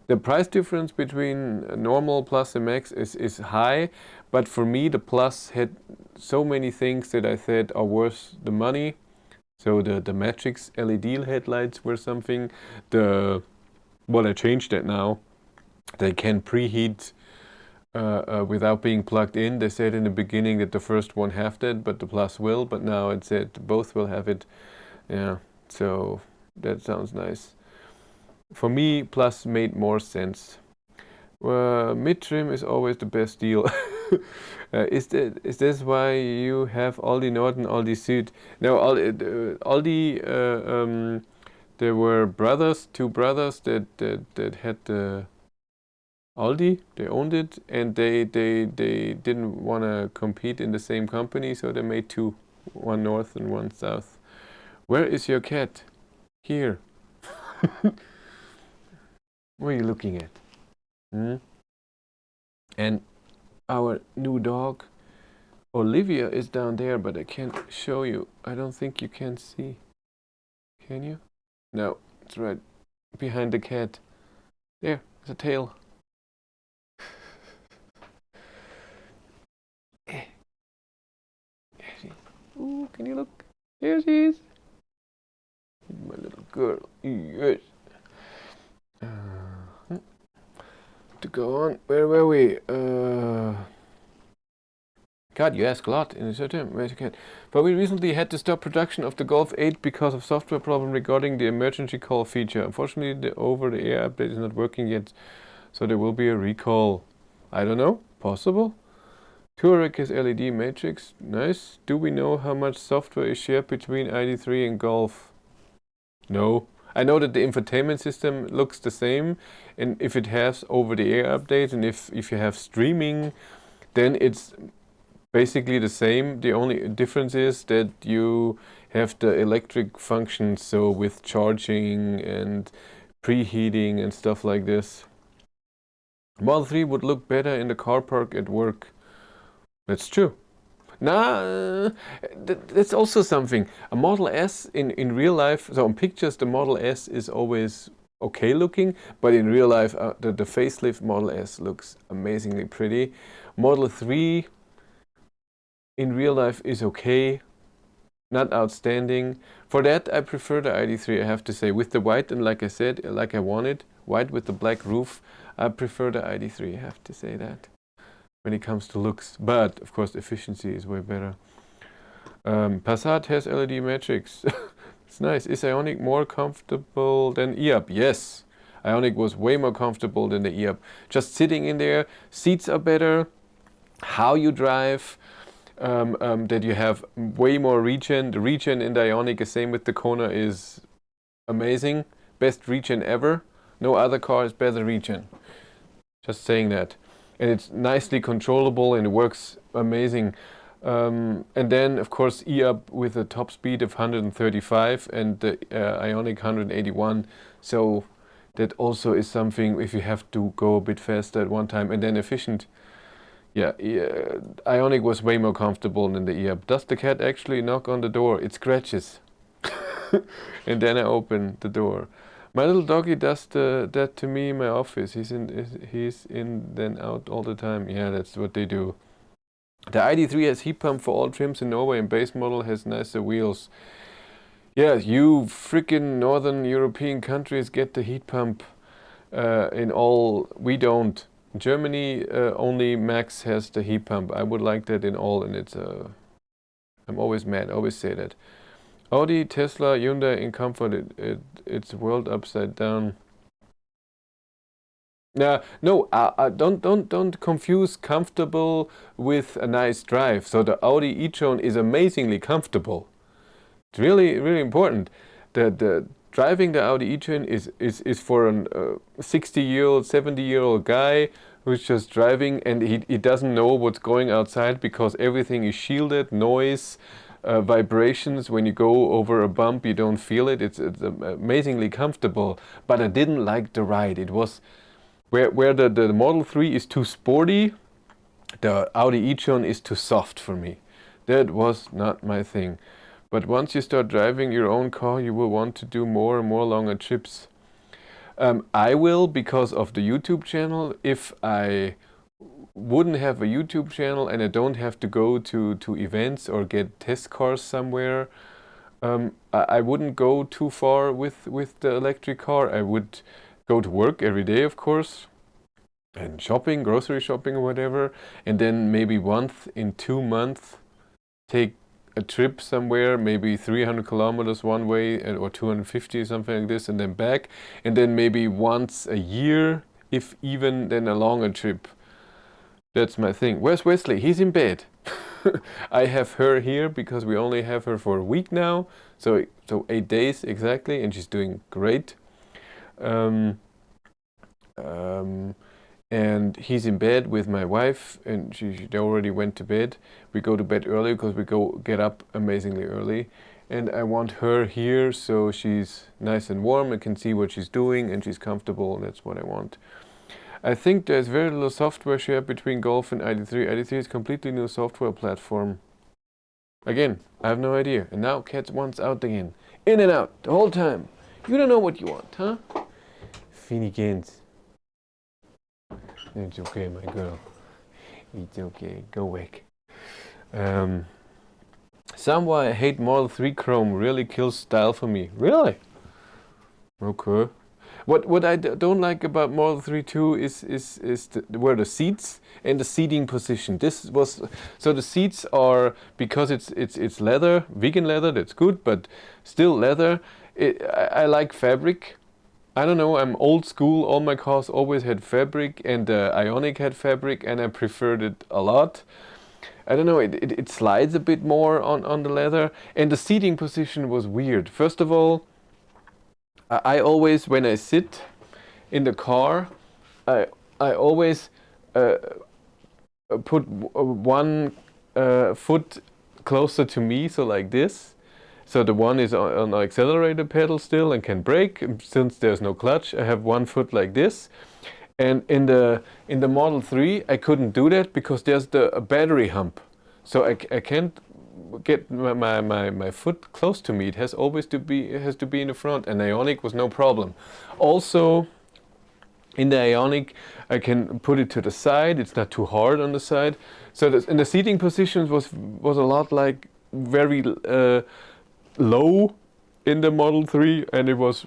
Speaker 1: The price difference between normal Plus and Max is high, but for me the Plus had so many things that I said are worth the money. So the Matrix LED headlights were something. Well, I changed that now. They can preheat without being plugged in. They said in the beginning that the first won't have that, but the Plus will. But now it said both will have it. Yeah, so that sounds nice. For me, Plus made more sense. Mid-trim is always the best deal. Is this why you have Aldi Nord and Aldi Süd? No, Aldi. There were two brothers that had the Aldi. They owned it, and they didn't want to compete in the same company, so they made two, one north and one south. Where is your cat? Here. What are you looking at? Hmm? And our new dog, Olivia, is down there, but I can't show you. I don't think you can see. Can you? No, it's right behind the cat. There, the tail. Ooh, can you look? There she is. My little girl. Yes. To go on. Where were we? God, you ask a lot in a certain way. But we recently had to stop production of the Golf 8 because of software problem regarding the emergency call feature. Unfortunately, the over-the-air update is not working yet, so there will be a recall. I don't know. Possible. Touareg has LED matrix. Nice. Do we know how much software is shared between ID3 and Golf? No. I know that the infotainment system looks the same, and if it has over-the-air updates, and if you have streaming, then it's basically the same. The only difference is that you have the electric functions, so with charging and preheating and stuff like this. Model 3 would look better in the car park at work. That's true. Nah, that's also something. A Model S in real life, so on pictures the Model S is always okay looking, but in real life the facelift Model S looks amazingly pretty. Model 3 in real life is okay, not outstanding. For that I prefer the ID3, I have to say, with the white, and like I said, like I wanted, white with the black roof, I prefer the ID3, I have to say that, when it comes to looks. But of course efficiency is way better. Passat has LED matrix. It's nice. Is Ioniq more comfortable than e-up? Yes. Ioniq was way more comfortable than the e-up. Just sitting in there, seats are better, how you drive, that you have way more regen. The regen in the Ioniq, the same with the Kona, is amazing. Best regen ever. No other car has better regen. Just saying that. And it's nicely controllable and it works amazing. And then, of course, e-up with a top speed of 135 and the Ioniq 181. So that also is something if you have to go a bit faster at one time, and then efficient. Yeah, Ioniq was way more comfortable than the e-up. Does the cat actually knock on the door? It scratches. And then I open the door. My little doggy does that to me in my office. He's in then out all the time. Yeah, that's what they do. The ID3 has heat pump for all trims in Norway, and base model has nicer wheels. Yeah, you freaking Northern European countries get the heat pump in all. We don't. Germany only Max has the heat pump. I would like that in all, and it's I'm always mad. I always say that. Audi, Tesla, Hyundai in comfort. It's world upside down. No, don't confuse comfortable with a nice drive. So the Audi e-tron is amazingly comfortable. It's really, really important. The driving the Audi e-tron is for a 60-year-old, 70-year-old guy who's just driving, and he doesn't know what's going outside because everything is shielded, noise, vibrations. When you go over a bump, you don't feel it. It's amazingly comfortable. But I didn't like the ride. It was where the Model 3 is too sporty, the Audi e-tron is too soft for me. That was not my thing. But once you start driving your own car, you will want to do more and more longer trips. I will, because of the YouTube channel. If I wouldn't have a YouTube channel and I don't have to go to events or get test cars somewhere, I wouldn't go too far with the electric car. I would go to work every day, of course, and shopping, grocery shopping or whatever, and then maybe once in 2 months take a trip somewhere, maybe 300 kilometers one way or 250 or something like this, and then back, and then maybe once a year, if even, then a longer trip. That's my thing. Where's Wesley? He's in bed. I have her here because we only have her for a week now, so 8 days exactly, and she's doing great. Um, um, and he's in bed with my wife, and she already went to bed. We go to bed early because we get up amazingly early, and I want her here so she's nice and warm and can see what she's doing and she's comfortable. That's what I want. I think there's very little software share between Golf and ID3. ID3 is a completely new software platform. Again, I have no idea. And now Cat wants out again. In and out, the whole time. You don't know what you want, huh? Finnegan's. It's okay, my girl. It's okay. Go back. Somehow I hate Model 3 Chrome. Really kills style for me. Really? Okay. What I don't like about Model 3 too is were the seats and the seating position. This was so the seats are, because it's leather, vegan leather. That's good, but still leather. I like fabric. I don't know. I'm old school. All my cars always had fabric, and the Ioniq had fabric, and I preferred it a lot. I don't know. It slides a bit more on the leather, and the seating position was weird. First of all, I always, when I sit in the car, I always put one foot closer to me, so like this. So the one is on the accelerator pedal still and can brake. Since there's no clutch, I have one foot like this. And in the Model 3, I couldn't do that because there's a battery hump. So I can't get my foot close to me. It has to be in the front, and Ioniq was no problem. Also, in the Ioniq, I can put it to the side. It's not too hard on the side. So in the seating positions was a lot like very low in the Model 3, and it was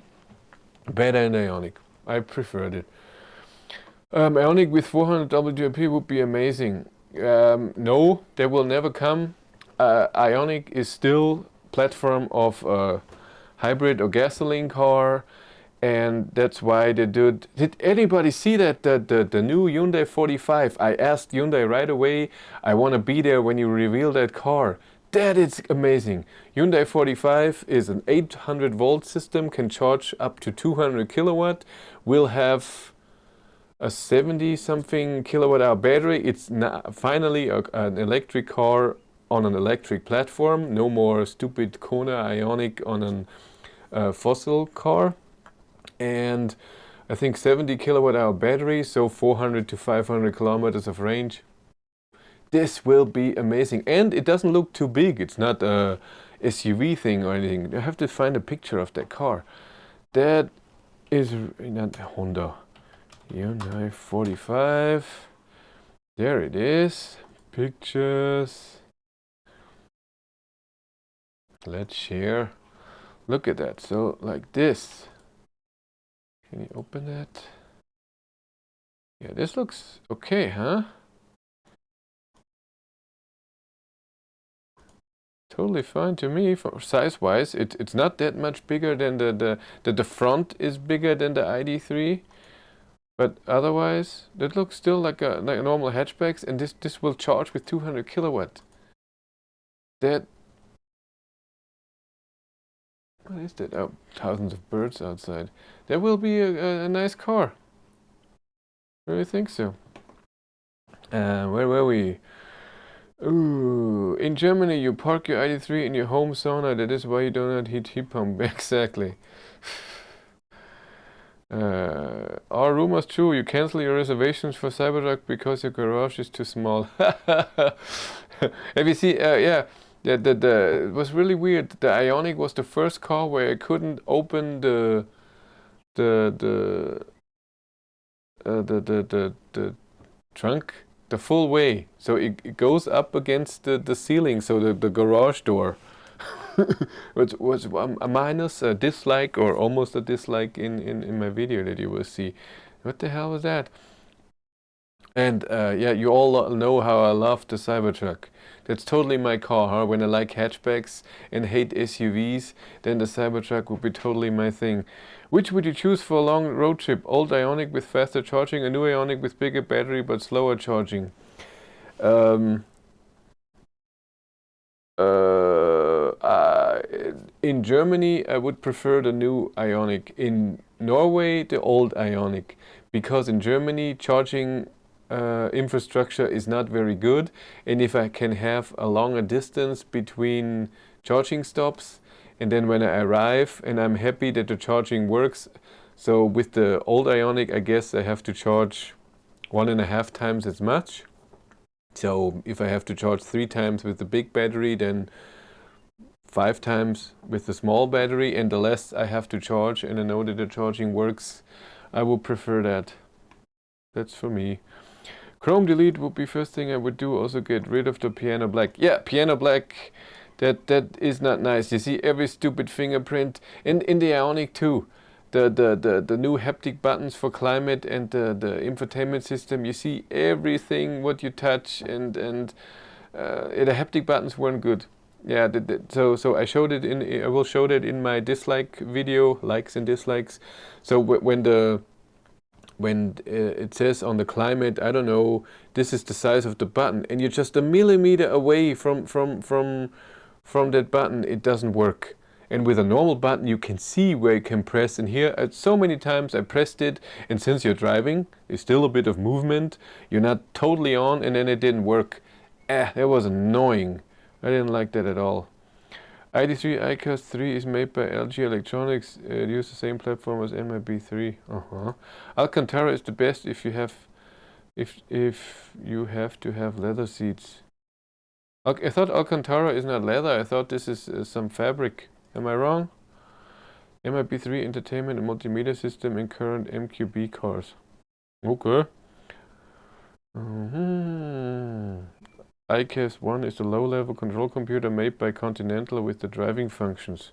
Speaker 1: better in the Ioniq. I preferred it. Ioniq with 400 WLP would be amazing. No, they will never come. Ioniq is still platform of a hybrid or gasoline car, and that's why they did anybody see that the new Hyundai 45? I asked Hyundai right away, I want to be there when you reveal that car. That is amazing. Hyundai 45 is an 800 volt system, can charge up to 200 kilowatt, will have a 70 something kilowatt hour battery. It's finally an electric car on an electric platform. No more stupid Kona Ioniq on a fossil car. And I think 70 kilowatt hour battery, so 400 to 500 kilometers of range. This will be amazing. And it doesn't look too big. It's not a SUV thing or anything. I have to find a picture of that car. That is not Honda. Hyundai 45. There it is. Pictures. Let's share. Look at that. So like this. Can you open that? Yeah, this looks okay, huh? Totally fine to me. For size-wise, it's not that much bigger than the front is bigger than the ID3, but otherwise, that looks still like a normal hatchbacks, and this will charge with 200 kilowatt. That. What is that? Oh, thousands of birds outside. That will be a nice car. I really think so. Where were we? Ooh, in Germany you park your ID3 in your home sauna. That is why you do not heat pump. Exactly. Are rumors true? You cancel your reservations for Cybertruck because your garage is too small. Have you seen? Yeah. It was really weird. The Ioniq was the first car where I couldn't open the the trunk the full way, so it goes up against the ceiling, so the garage door. Which was a minus, a dislike, or almost a dislike in my video that you will see. What the hell was that? And yeah, you all know how I love the Cybertruck. That's totally my car, huh? When I like hatchbacks and hate SUVs, then the Cybertruck would be totally my thing. Which would you choose for a long road trip? Old Ioniq with faster charging, a new Ioniq with bigger battery but slower charging? Um, in Germany, I would prefer the new Ioniq. In Norway, the old Ioniq, because in Germany, charging infrastructure is not very good, and if I can have a longer distance between charging stops, and then when I arrive and I'm happy that the charging works, so with the old Ioniq, I guess I have to charge 1.5 times as much. So if I have to charge 3 times with the big battery, then 5 times with the small battery, and the less I have to charge and I know that the charging works, I would prefer that. That's for me. Chrome delete would be first thing I would do. Also get rid of the piano black. Yeah, piano black, that is not nice. You see every stupid fingerprint. And in the Ioniq too. The new haptic buttons for climate and the infotainment system, you see everything what you touch, and the haptic buttons weren't good. Yeah, so I showed it in. I will show that in my dislike video, likes and dislikes. So when it says on the climate, I don't know, this is the size of the button, and you're just a millimeter away from that button, it doesn't work. And with a normal button, you can see where you can press. And here, so many times I pressed it, and since you're driving, there's still a bit of movement. You're not totally on, and then it didn't work. That was annoying. I didn't like that at all. ID3 iCast 3 is made by LG Electronics. It uses the same platform as MIB3. Alcantara is the best if you have to have leather seats. I thought Alcantara is not leather. I thought this is some fabric. Am I wrong? MIB3 entertainment and multimedia system in current MQB cars. Okay. iCast 1 is the low-level control computer made by Continental with the driving functions.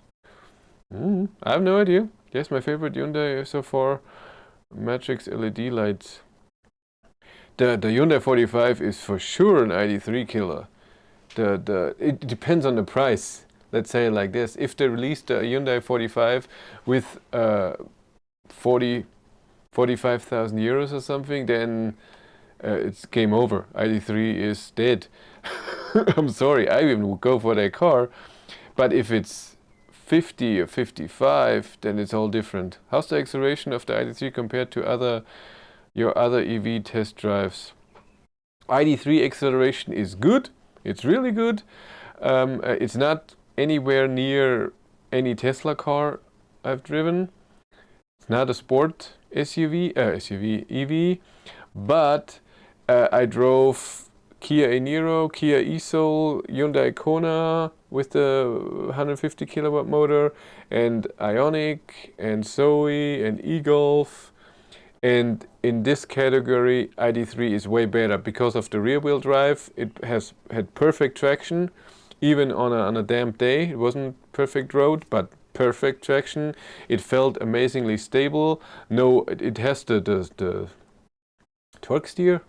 Speaker 1: I have no idea. Yes, my favorite Hyundai so far, Matrix LED lights. The Hyundai 45 is for sure an ID3 killer. It depends on the price. Let's say it like this. If they released a Hyundai 45 with 45,000 euros or something, then it's game over. ID3 is dead. I'm sorry, I even would go for that car. But if it's 50 or 55, then it's all different. How's the acceleration of the ID3 compared to your other EV test drives? ID3 acceleration is good. It's really good. It's not anywhere near any Tesla car I've driven. It's not a sport EV, but I drove Kia e-Niro, Kia e-Soul, Hyundai Kona with the 150 kilowatt motor, and Ioniq, and Zoe, and e-Golf. And in this category, ID3 is way better because of the rear-wheel drive. It has had perfect traction, even on a damp day. It wasn't perfect road, but perfect traction. It felt amazingly stable. No, it has the torque steer,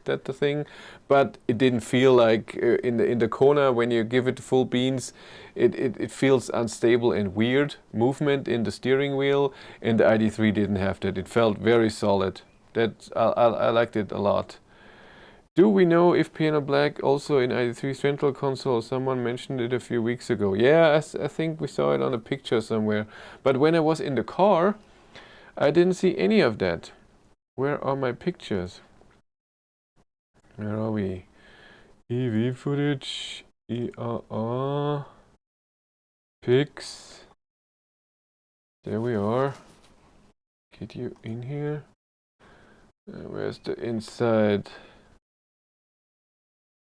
Speaker 1: that the thing, but it didn't feel like in the Kona when you give it full beans, it feels unstable and weird movement in the steering wheel, and the ID3 didn't have that. It felt very solid. I liked it a lot. Do we know if piano black also in ID3 central console? Someone mentioned it a few weeks ago. Yeah, I think we saw it on a picture somewhere, but when I was in the car, I didn't see any of that. Where are my pictures? Where are we? EV footage, ERR, pics. There we are. Get you in here. Where's the inside?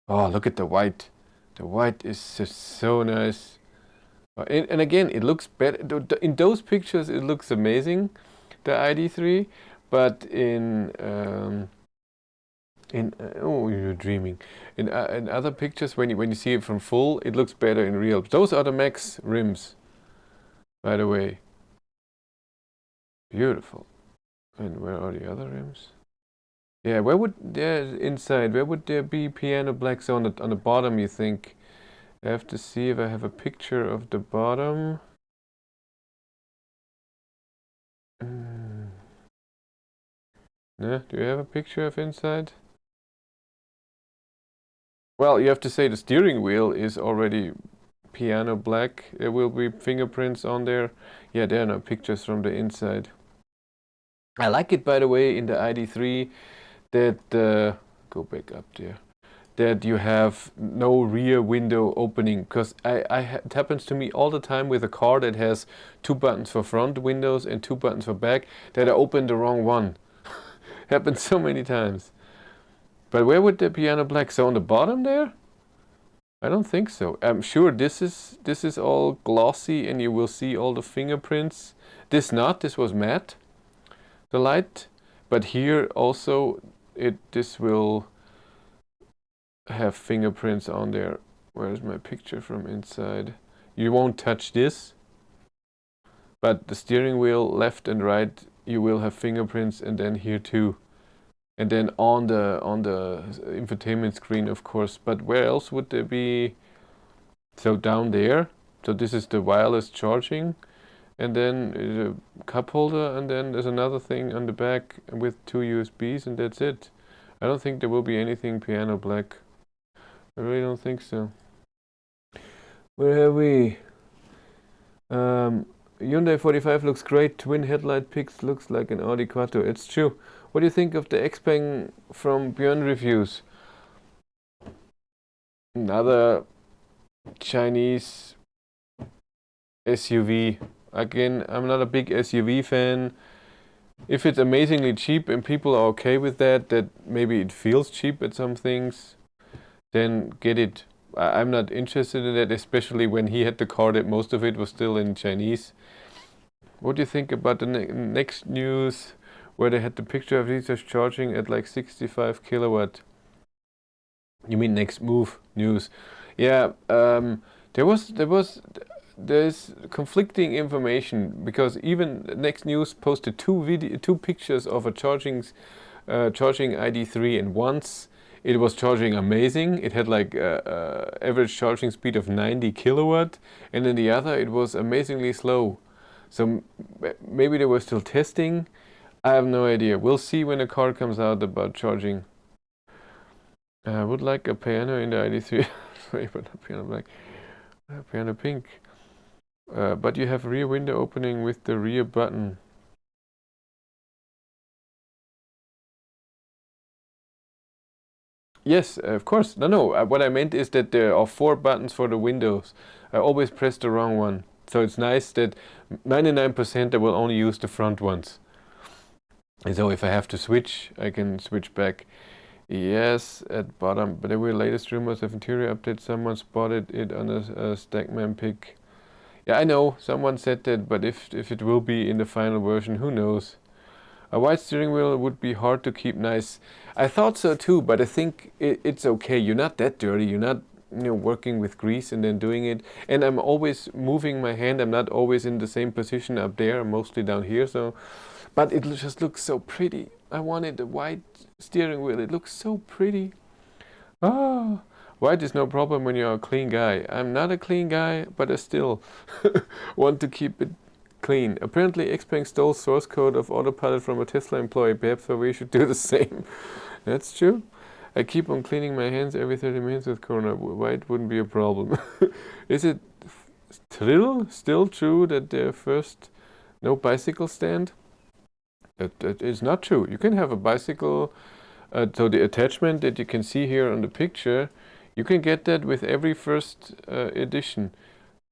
Speaker 1: Oh, look at the white. The white is just so nice. And again, it looks better. In those pictures, it looks amazing. the ID3, but oh, you're dreaming. In other pictures, when you see it from full, it looks better in real. Those are the Max rims, by the way. Beautiful. And where are the other rims? Yeah, where would inside? Where would there be piano blacks on the bottom? You think? I have to see if I have a picture of the bottom. No, do you have a picture of inside? Well, you have to say the steering wheel is already piano black. There will be fingerprints on there. Yeah, there are no pictures from the inside. I like it, by the way, in the ID3 that go back up there. That you have no rear window opening, because it happens to me all the time with a car that has 2 buttons for front windows and 2 buttons for back, that I open the wrong one. Happens so many times. But where would the piano black? So on the bottom there? I don't think so. I'm sure this is all glossy and you will see all the fingerprints. This was matte, the light, but here also this will have fingerprints on there. Where's my picture from inside? You won't touch this, but the steering wheel left and right you will have fingerprints, and then here too. And then on the infotainment screen, of course. But where else would there be? So down there. So this is the wireless charging, and then a cup holder, and then there's another thing on the back with 2 USBs, and that's it. I don't think there will be anything piano black. I really don't think so. Where have we? Hyundai 45 looks great. Twin headlight picks, looks like an Audi Quattro. It's true. What do you think of the Xpeng from Björn Reviews? Another Chinese SUV. Again, I'm not a big SUV fan. If it's amazingly cheap and people are okay with that maybe it feels cheap at some things, then get it. I'm not interested in that, especially when he had the car that most of it was still in Chinese. What do you think about the next news, where they had the picture of these charging at like 65 kilowatt? You mean next move news? Yeah, there's conflicting information, because even next news posted 2 pictures of a charging ID3, and once it was charging amazing. It had like average charging speed of 90 kilowatt, and in the other it was amazingly slow. So maybe they were still testing. I have no idea. We'll see when the car comes out about charging. I would like a piano in the ID3. Sorry, but not piano black. Piano pink. But you have rear window opening with the rear button. Yes, of course. No. What I meant is that there are 4 buttons for the windows. I always press the wrong one. So it's nice that 99% I will only use the front ones. And so if I have to switch, I can switch back. Yes, at bottom. But there were latest rumors of interior updates. Someone spotted it on a Stackman pic. Yeah, I know. Someone said that, but if it will be in the final version, who knows? A white steering wheel would be hard to keep nice. I thought so too, but I think it's okay. You're not that dirty. You're not, working with grease and then doing it. And I'm always moving my hand. I'm not always in the same position up there. I'm mostly down here. So, but it just looks so pretty. I wanted a white steering wheel. It looks so pretty. Ah, white is no problem when you're a clean guy. I'm not a clean guy, but I still want to keep it clean. Apparently, Xpeng stole source code of Autopilot from a Tesla employee. Perhaps we should do the same. That's true. I keep on cleaning my hands every 30 minutes with Corona. White wouldn't be a problem. Is it still true that there first no bicycle stand? That is not true. You can have a bicycle. So the attachment that you can see here on the picture, you can get that with every first edition,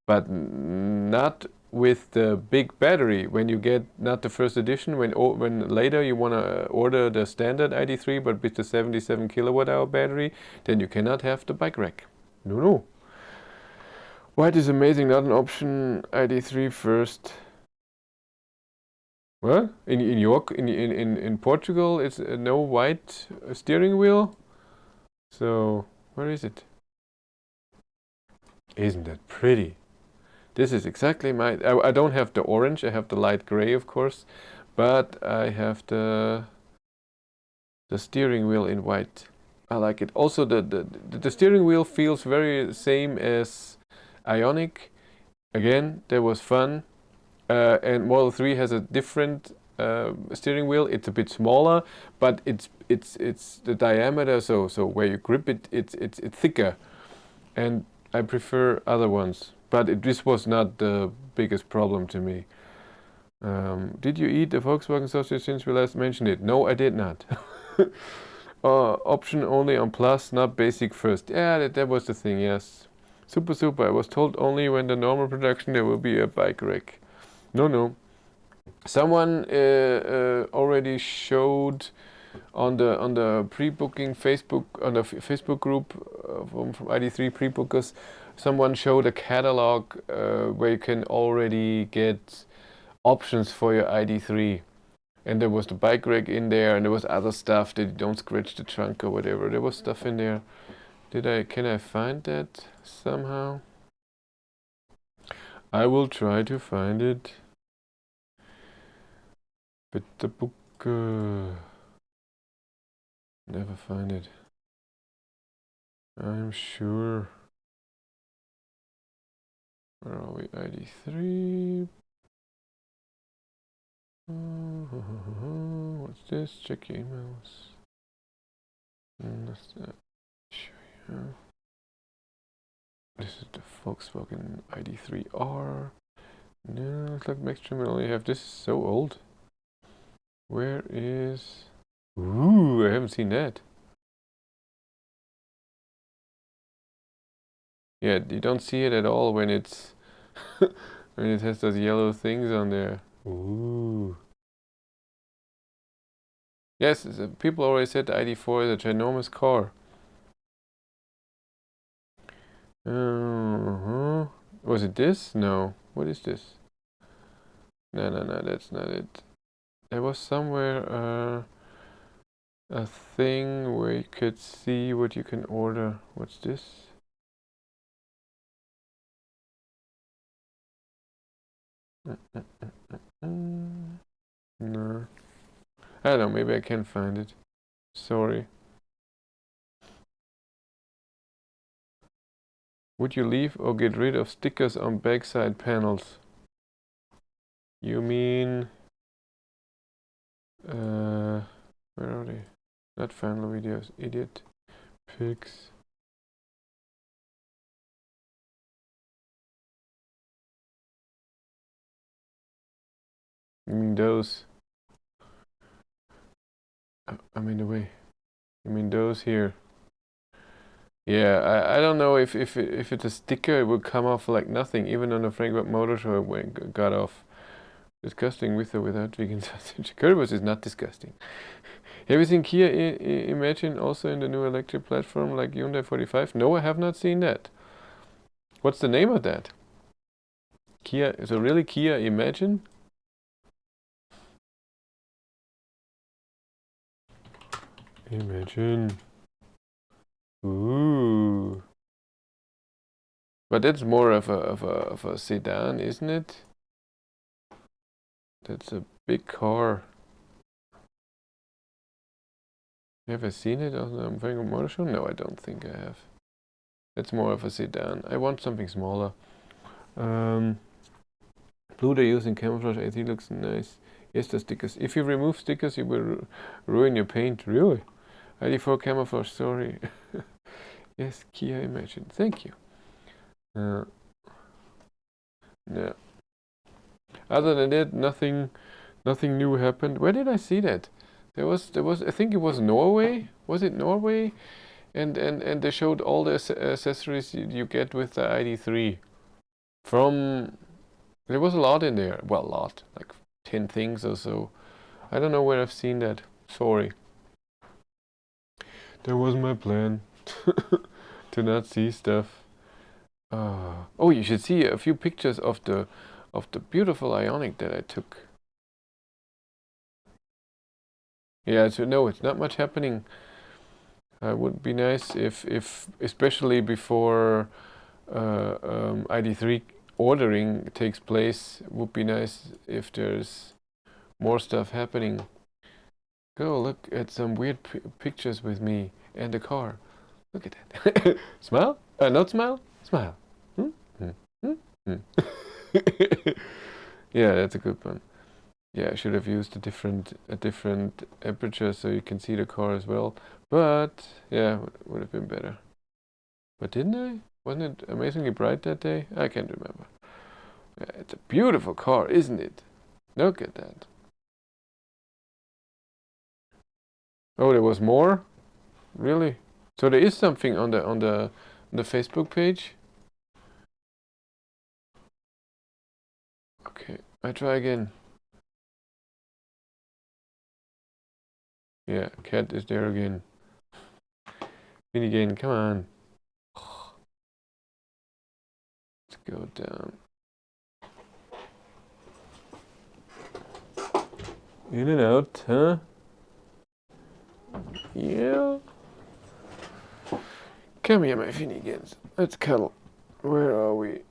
Speaker 1: but not with the big battery. When you get not the first edition, when later you want to order the standard ID3 but with the 77 kilowatt hour battery, then you cannot have the bike rack. No. White is amazing, not an option. ID3 first. What? In Portugal, it's no white steering wheel. So where is it? Isn't that pretty? This is exactly my. I don't have the orange. I have the light gray, of course, but I have the steering wheel in white. I like it. Also, the steering wheel feels very same as Ionic. Again, that was fun. And Model 3 has a different steering wheel. It's a bit smaller, but it's the diameter. So where you grip it, it's thicker, and I prefer other ones. But this was not the biggest problem to me. Did you eat the Volkswagen sausage since we last mentioned it? No, I did not. Option only on Plus, not basic first. Yeah, that was the thing, yes. Super. I was told only when the normal production there will be a bike rack. No. Someone already showed on the pre-booking Facebook on the Facebook group from ID3 pre-bookers. Someone showed a catalog where you can already get options for your ID3. And there was the bike rack in there, and there was other stuff that you don't scratch the trunk or whatever. There was stuff in there. Can I find that somehow? I will try to find it. But the book, never find it. I'm sure. Where are we? ID3. What's this? Check your emails. That's that. Show you. This is the Volkswagen ID3R. No, it's like Maxtrim will only have this. Is so old. Where is? Ooh, I haven't seen that. Yeah, you don't see it at all when it's when it has those yellow things on there. Ooh. Yes, people always said the ID4 is a ginormous car. Was it this? No. What is this? No, that's not it. There was somewhere a thing where you could see what you can order. What's this? No. I don't know, maybe I can find it. Sorry. Would you leave or get rid of stickers on backside panels? You mean... where are they? Not final videos, idiot. Pics. You mean those? I'm in the way. You mean those here? Yeah, I don't know if it's a sticker, it would come off like nothing. Even on the Frankfurt Motor Show, it got off. Disgusting with or without vegan sausage. Currywurst is not disgusting. Have you seen Kia Imagine also in the new electric platform like Hyundai 45? No, I have not seen that. What's the name of that? Kia, is it really Kia Imagine? Imagine. Ooh. But that's more of a sedan, isn't it? That's a big car. Have I seen it on the Frankfurt Motor Show? No, I don't think I have. It's more of a sedan. I want something smaller. Blue they're using camouflage. I think looks nice. Yes, the stickers. If you remove stickers, you will ruin your paint. Really? ID4 camouflage. Sorry. Yes, Kia Imagine. Thank you. Yeah. Other than that, nothing new happened. Where did I see that? There was. I think it was Norway. Was it Norway? And they showed all the accessories you get with the ID3. From there was a lot in there. Well, a lot, like 10 things or so. I don't know where I've seen that. Sorry. That was my plan to not see stuff. Oh, you should see a few pictures of the beautiful Ionic that I took. Yeah, so no, it's not much happening. Would be nice if especially before ID3 ordering takes place, it would be nice if there's more stuff happening. Go look at some weird pictures with me and the car. Look at that. Smile? Not smile? Smile. Hmm? Hmm? Hmm? Hmm. Yeah, that's a good one. Yeah, I should have used a different aperture so you can see the car as well. But yeah, would have been better. But didn't I? Wasn't it amazingly bright that day? I can't remember. Yeah, it's a beautiful car, isn't it? Look at that. Oh, there was more? Really? So there is something on the Facebook page? Okay, I try again. Yeah, cat is there again. In again, come on. Let's go down. In and out, huh? Yeah. Come here, my Finnegans. Let's cuddle. Where are we?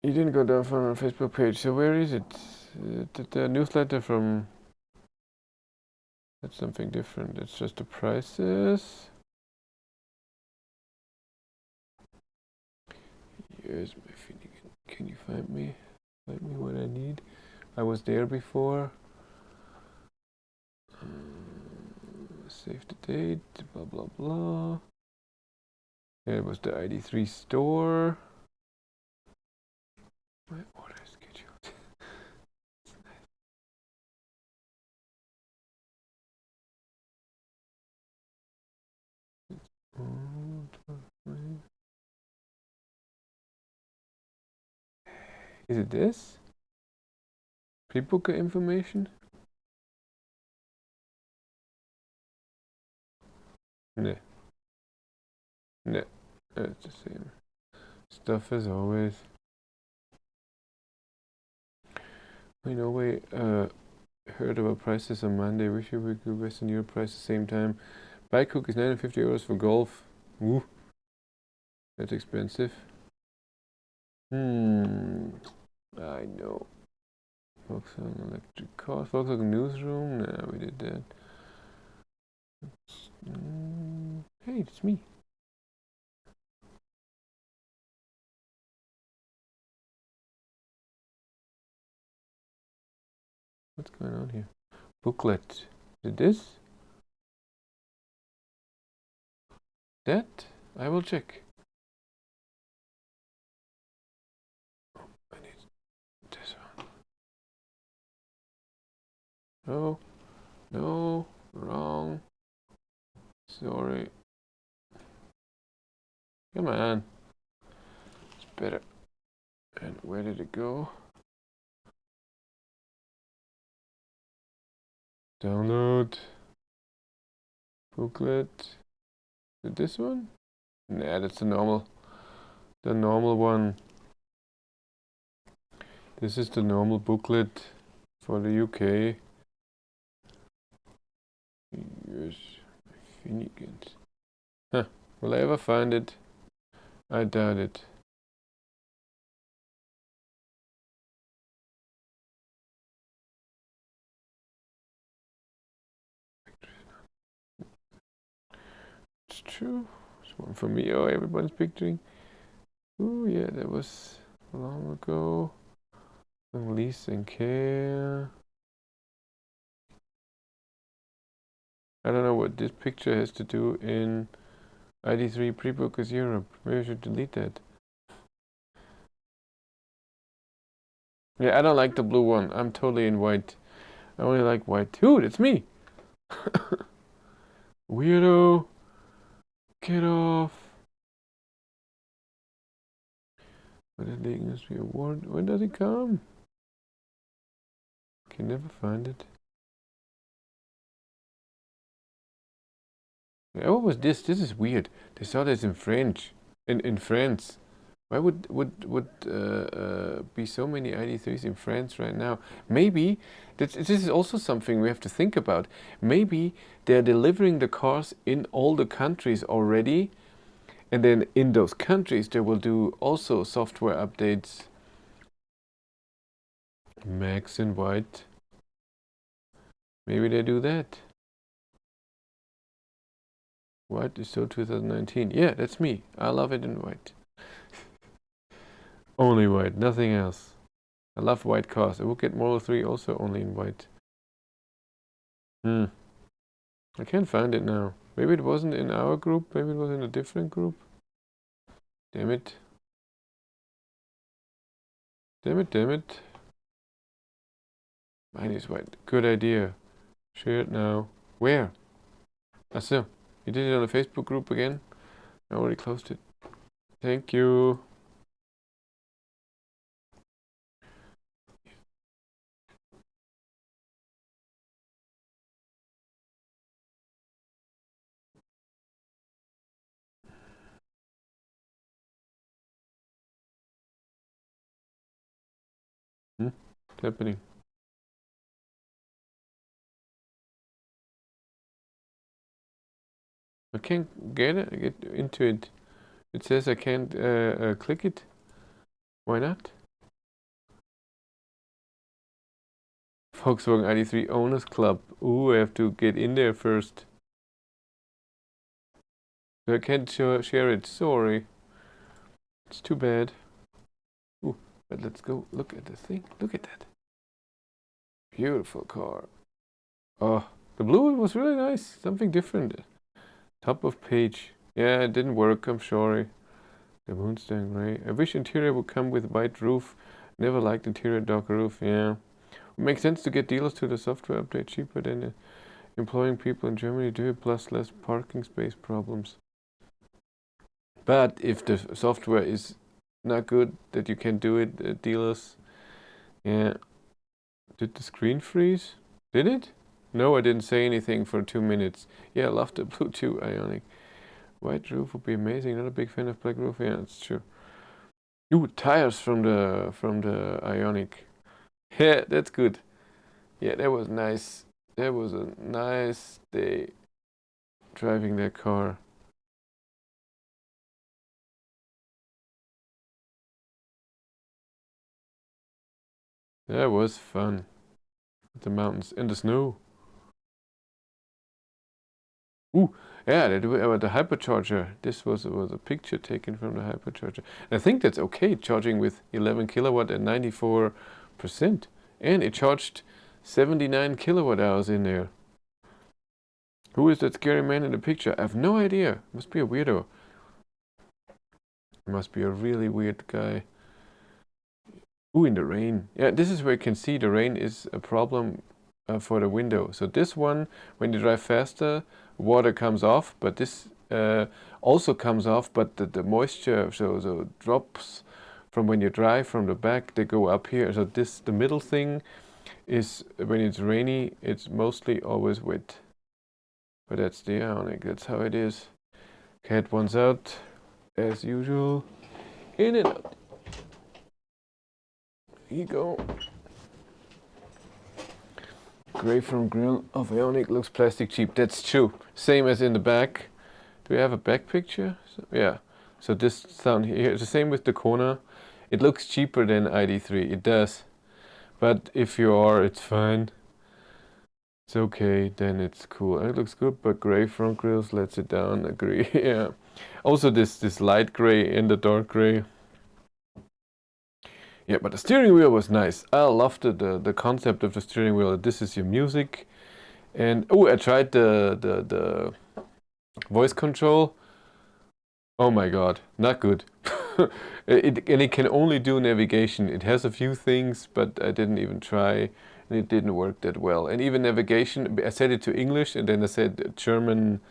Speaker 1: You didn't go down from our Facebook page, so where is it? The newsletter from... That's something different. It's just the prices. Here's my Finnegan. Can you find me? Find me what I need? I was there before. Save the date, blah blah blah. Yeah, it was the ID3 store. My order scheduled. Is it this? Pre-booker information? No. No. It's the same stuff as always. We know we heard about prices on Monday. Wish you we could Western Europe price the same time. Bike hook is 950 euros for golf. Ooh, that's expensive. I know. Volkswagen electric cars. Volkswagen newsroom. Nah, we did that. Hey, it's me. What's going on here? Booklet. Is it this? That? I will check. I need this one. No. No. Wrong. Sorry. Come on. It's better. And where did it go? Download. Booklet. Is it this one? Nah, that's the normal one. This is the normal booklet for the UK. Yes, Finnegans. Huh. Will I ever find it? I doubt it. It's true. It's one for me. Oh, everyone's picturing. Oh, yeah, that was long ago. Lease and care. I don't know what this picture has to do in ID3 Pre-Bookers Europe. Maybe I should delete that. Yeah, I don't like the blue one. I'm totally in white. I only like white. Dude, it's me! Weirdo! Get off! What is the industry award? When does it come? Can never find it. Yeah, what was this? This is weird. They saw this in French. In France. Why would be so many ID3s in France right now? Maybe this is also something we have to think about. Maybe they're delivering the cars in all the countries already, and then in those countries they will do also software updates. Max in white. Maybe they do that. White is so 2019. Yeah, that's me. I love it in white. Only white, nothing else. I love white cars. I will get Model 3 also only in white. I can't find it now. Maybe it wasn't in our group. Maybe it was in a different group. Damn it. Damn it, damn it. Mine is white. Good idea. Share it now. Where? So you did it on the Facebook group again? I already closed it. Thank you. What's happening? I can't get into it. It says I can't click it. Why not? Volkswagen ID3 Owners Club. Ooh, I have to get in there first. So I can't share it. Sorry. It's too bad. Ooh, but let's go look at the thing. Look at that. Beautiful car. Oh, the blue was really nice. Something different. Top of page. Yeah, it didn't work. I'm sorry. The Moonstone Grey. I wish interior would come with white roof. Never liked interior dark roof. Yeah. Makes sense to get dealers to the software update cheaper than employing people in Germany do it, plus less parking space problems. But if the software is not good, that you can do it at dealers. Yeah. Did the screen freeze? Did it? No, I didn't say anything for 2 minutes. Yeah, I love the blue too, Ionic. White roof would be amazing. Not a big fan of black roof. Yeah, that's true. Ooh, tires from the Ionic. Yeah, that's good. Yeah, that was nice. That was a nice day driving that car. That was fun. The mountains in the snow. Ooh, yeah, they do about the hypercharger. This was a picture taken from the hypercharger. And I think that's okay, charging with 11 kilowatt and 94%. And it charged 79 kilowatt hours in there. Who is that scary man in the picture? I have no idea. Must be a weirdo. Must be a really weird guy. Ooh, in the rain. Yeah, this is where you can see the rain is a problem for the window. So this one, when you drive faster, water comes off, but this also comes off, but the moisture, so drops from when you drive from the back, they go up here. So this, the middle thing is, when it's rainy, it's mostly always wet. But that's the Ionic, that's how it is. Cat one's out, as usual. In and out. Here you go. Gray from grill of Ionic looks plastic cheap. That's true. Same as in the back. Do we have a back picture? So, yeah. So this down here is the same with the Kona. It looks cheaper than ID3. It does. But if you are, it's fine. It's okay. Then it's cool. And it looks good. But gray front grills lets it down. Agree. Yeah. Also this light gray and the dark gray. Yeah, but the steering wheel was nice. I loved the concept of the steering wheel. This is your music. And oh, I tried the voice control. Oh my god, not good. And it can only do navigation. It has a few things, but I didn't even try, and it didn't work that well. And even navigation, I set it to English, and then I said German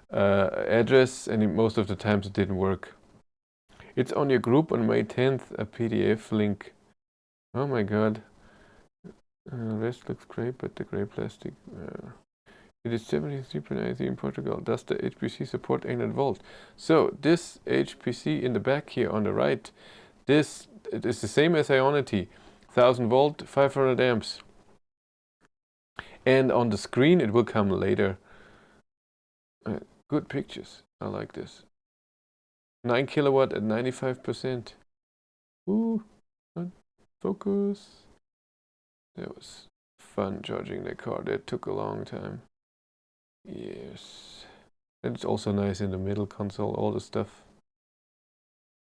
Speaker 1: address, and most of the times it didn't work. It's on your group on May 10th, a PDF link. Oh my god. Rest looks great, but the gray plastic. It is 73.93 in Portugal. Does the HPC support 800 volt? So this HPC in the back here on the right, this it is the same as Ionity, 1000 volt, 500 amps. And on the screen it will come later. Good pictures. I like this. 9 kilowatt at 95%. Ooh, focus. That was fun charging the car. That took a long time. Yes. And it's also nice in the middle console, all the stuff.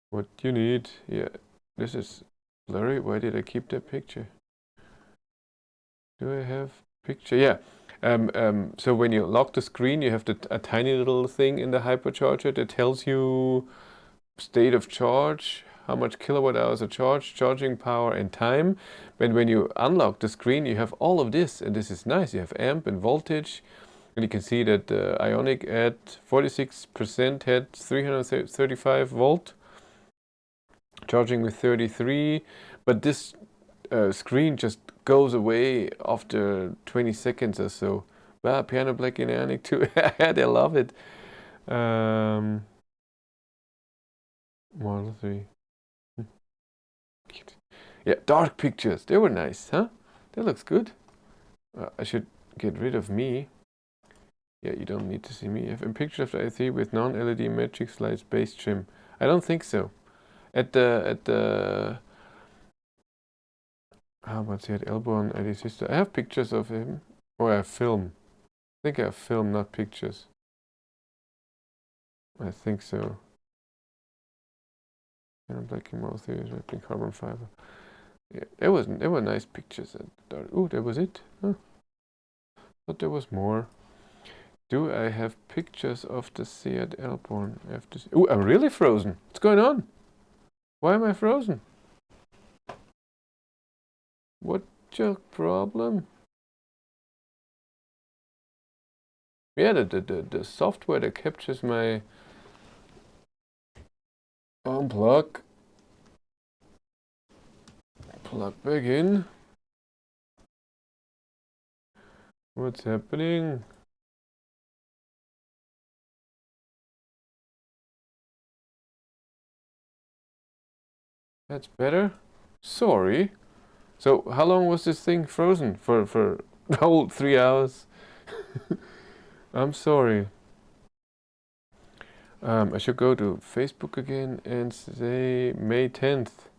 Speaker 1: What you need. Yeah, this is blurry. Why did I keep that picture? Do I have picture? Yeah. So when you lock the screen, you have a tiny little thing in the hypercharger that tells you state of charge, how much kilowatt hours of charge, charging power and time. When you unlock the screen, you have all of this, and this is nice. You have amp and voltage, and you can see that the Ionic at 46% had 335 volt, charging with 33, but this screen just goes away after 20 seconds or so. Wow, Piano Black in Ionic too. They love it. Model 3. Yeah, dark pictures. They were nice, huh? That looks good. I should get rid of me. Yeah, you don't need to see me. I have a picture of the i3 with non-LED matrix lights base trim. I don't think so. At the how about at Elborn ID sister? I have pictures of him. Or I have film. I think I have film, not pictures. I think so. And black and Model 3 is wrapped in carbon fiber. Yeah, there were nice pictures. Oh, that was it? Huh. Thought there was more. Do I have pictures of the Seat Elborn? I have to see. Oh, I'm really frozen. What's going on? Why am I frozen? What's your problem? Yeah, the software that captures my unplug. Plug back in. What's happening? That's better. Sorry. So how long was this thing frozen? For the whole 3 hours? I'm sorry. I should go to Facebook again and say May 10th.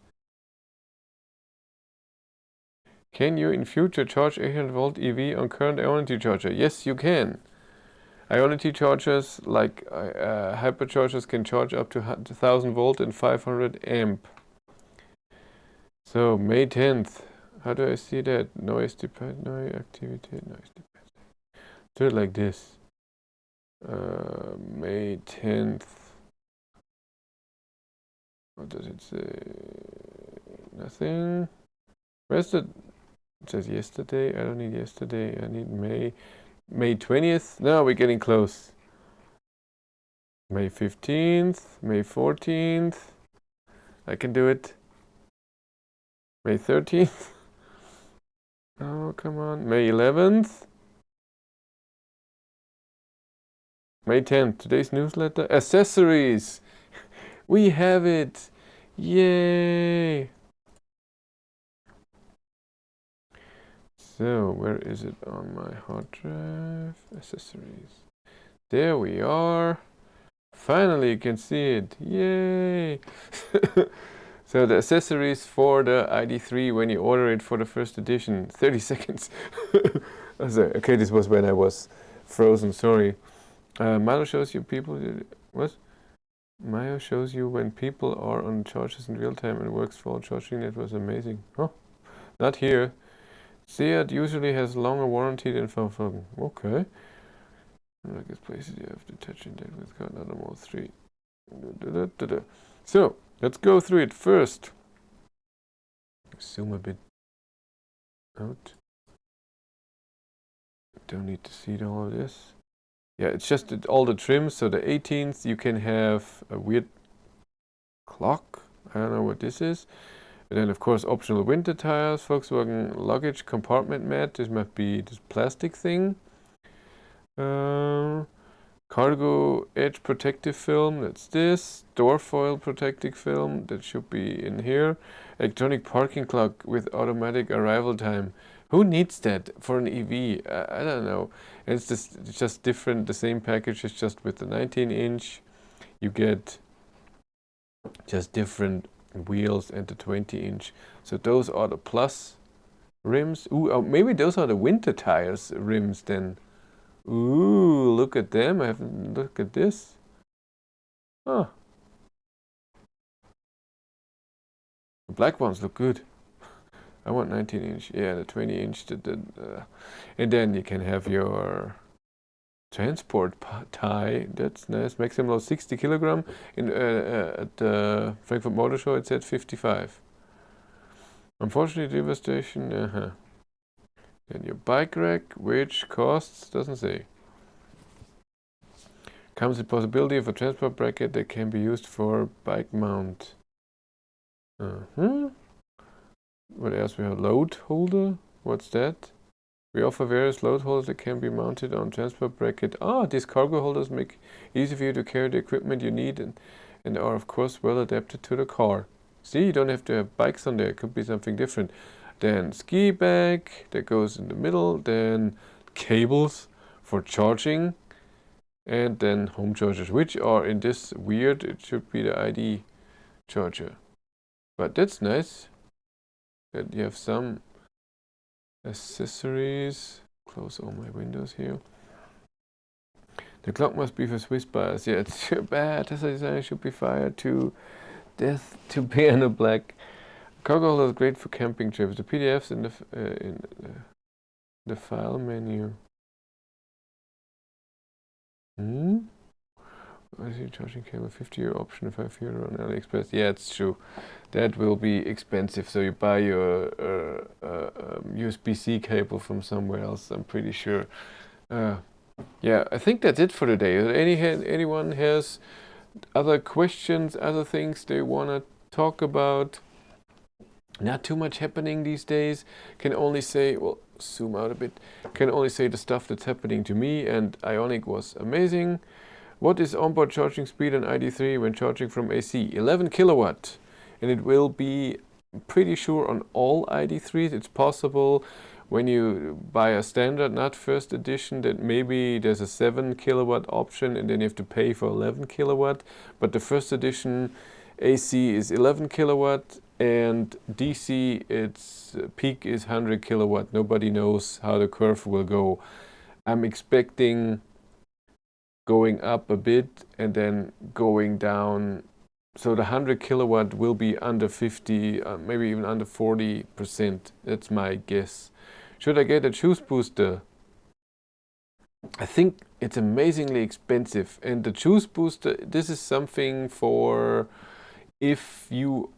Speaker 1: Can you in future charge 800 volt EV on current Ionity charger? Yes, you can. Ionity chargers, like hyperchargers, can charge up to 1000 volt and 500 amp. So May 10th. How do I see that? Noise dependent, noise activity, noise dependent. Do it like this. May 10th. What does it say? Nothing. Where's the... It says yesterday. I don't need yesterday. I need May. May 20th. No, we're getting close. May 15th. May 14th. I can do it. May 13th. Oh, come on. May 11th. May 10th. Today's newsletter. Accessories. We have it. Yay. So, where is it on my hard drive? Accessories. There we are. Finally, you can see it. Yay! So the accessories for the ID3 when you order it for the first edition, 30 seconds. Okay, this was when I was frozen, sorry. Milo shows you people... What? Maya shows you when people are on charges in real time and works for charging. That was amazing. Oh, not here. Seat usually has longer warranty than Volkswagen. Okay. I guess places you have to touch in that with card other Model 3. So, let's go through it first. Zoom a bit out. Don't need to see all of this. Yeah, it's just all the trims. So the 18th, you can have a weird clock. I don't know what this is. And then, of course, optional winter tires, Volkswagen luggage compartment mat. This might be this plastic thing. Um, Cargo edge protective film, that's this. Door foil protective film, that should be in here. Electronic parking clock with automatic arrival time. Who needs that for an EV? I don't know. It's just different. The same package is just with the 19-inch. You get just different wheels and the 20-inch. So those are the plus rims. Ooh, oh, maybe those are the winter tires rims then. Ooh, look at them. I haven't looked at this. Oh, the black ones look good. I want 19-inch. Yeah, the 20-inch. And then you can have your transport tie. That's nice. Maximum of 60 kilogram. At the Frankfurt Motor Show, it said 55. Unfortunately, river station. Then your bike rack, which costs, doesn't say. Comes the possibility of a transport bracket that can be used for bike mount. What else we have? Load holder? What's that? We offer various load holders that can be mounted on transport bracket. These cargo holders make it easy for you to carry the equipment you need and are of course well adapted to the car. See, you don't have to have bikes on there. It could be something different. Then ski bag that goes in the middle. Then cables for charging. And then home chargers, which are in this weird, it should be the ID charger. But that's nice that you have some accessories. Close all my windows here. The clock must be for Swiss buyers. Yeah, it's bad. Tesla designer should be fired to death to piano black. Cargo holder is great for camping trips. The PDFs in the file menu. I see charging cable, 50-euro option, 5 euro on AliExpress. Yeah, it's true. That will be expensive. So you buy your USB-C cable from somewhere else, I'm pretty sure. Yeah, I think that's it for today. Anyone has other questions, other things they want to talk about? Not too much happening these days. Can only say, well, zoom out a bit. Can only say the stuff that's happening to me, and Ioniq was amazing. What is onboard charging speed on ID3 when charging from AC? 11 kilowatt. And it will be pretty sure on all ID3s. It's possible when you buy a standard, not first edition, that maybe there's a 7 kilowatt option and then you have to pay for 11 kilowatt. But the first edition AC is 11 kilowatt and DC, its peak is 100 kilowatt. Nobody knows how the curve will go. I'm expecting going up a bit and then going down. So the 100 kilowatt will be under 50, maybe even under 40%. That's my guess. Should I get a juice booster? I think it's amazingly expensive. And the juice booster, this is something for if you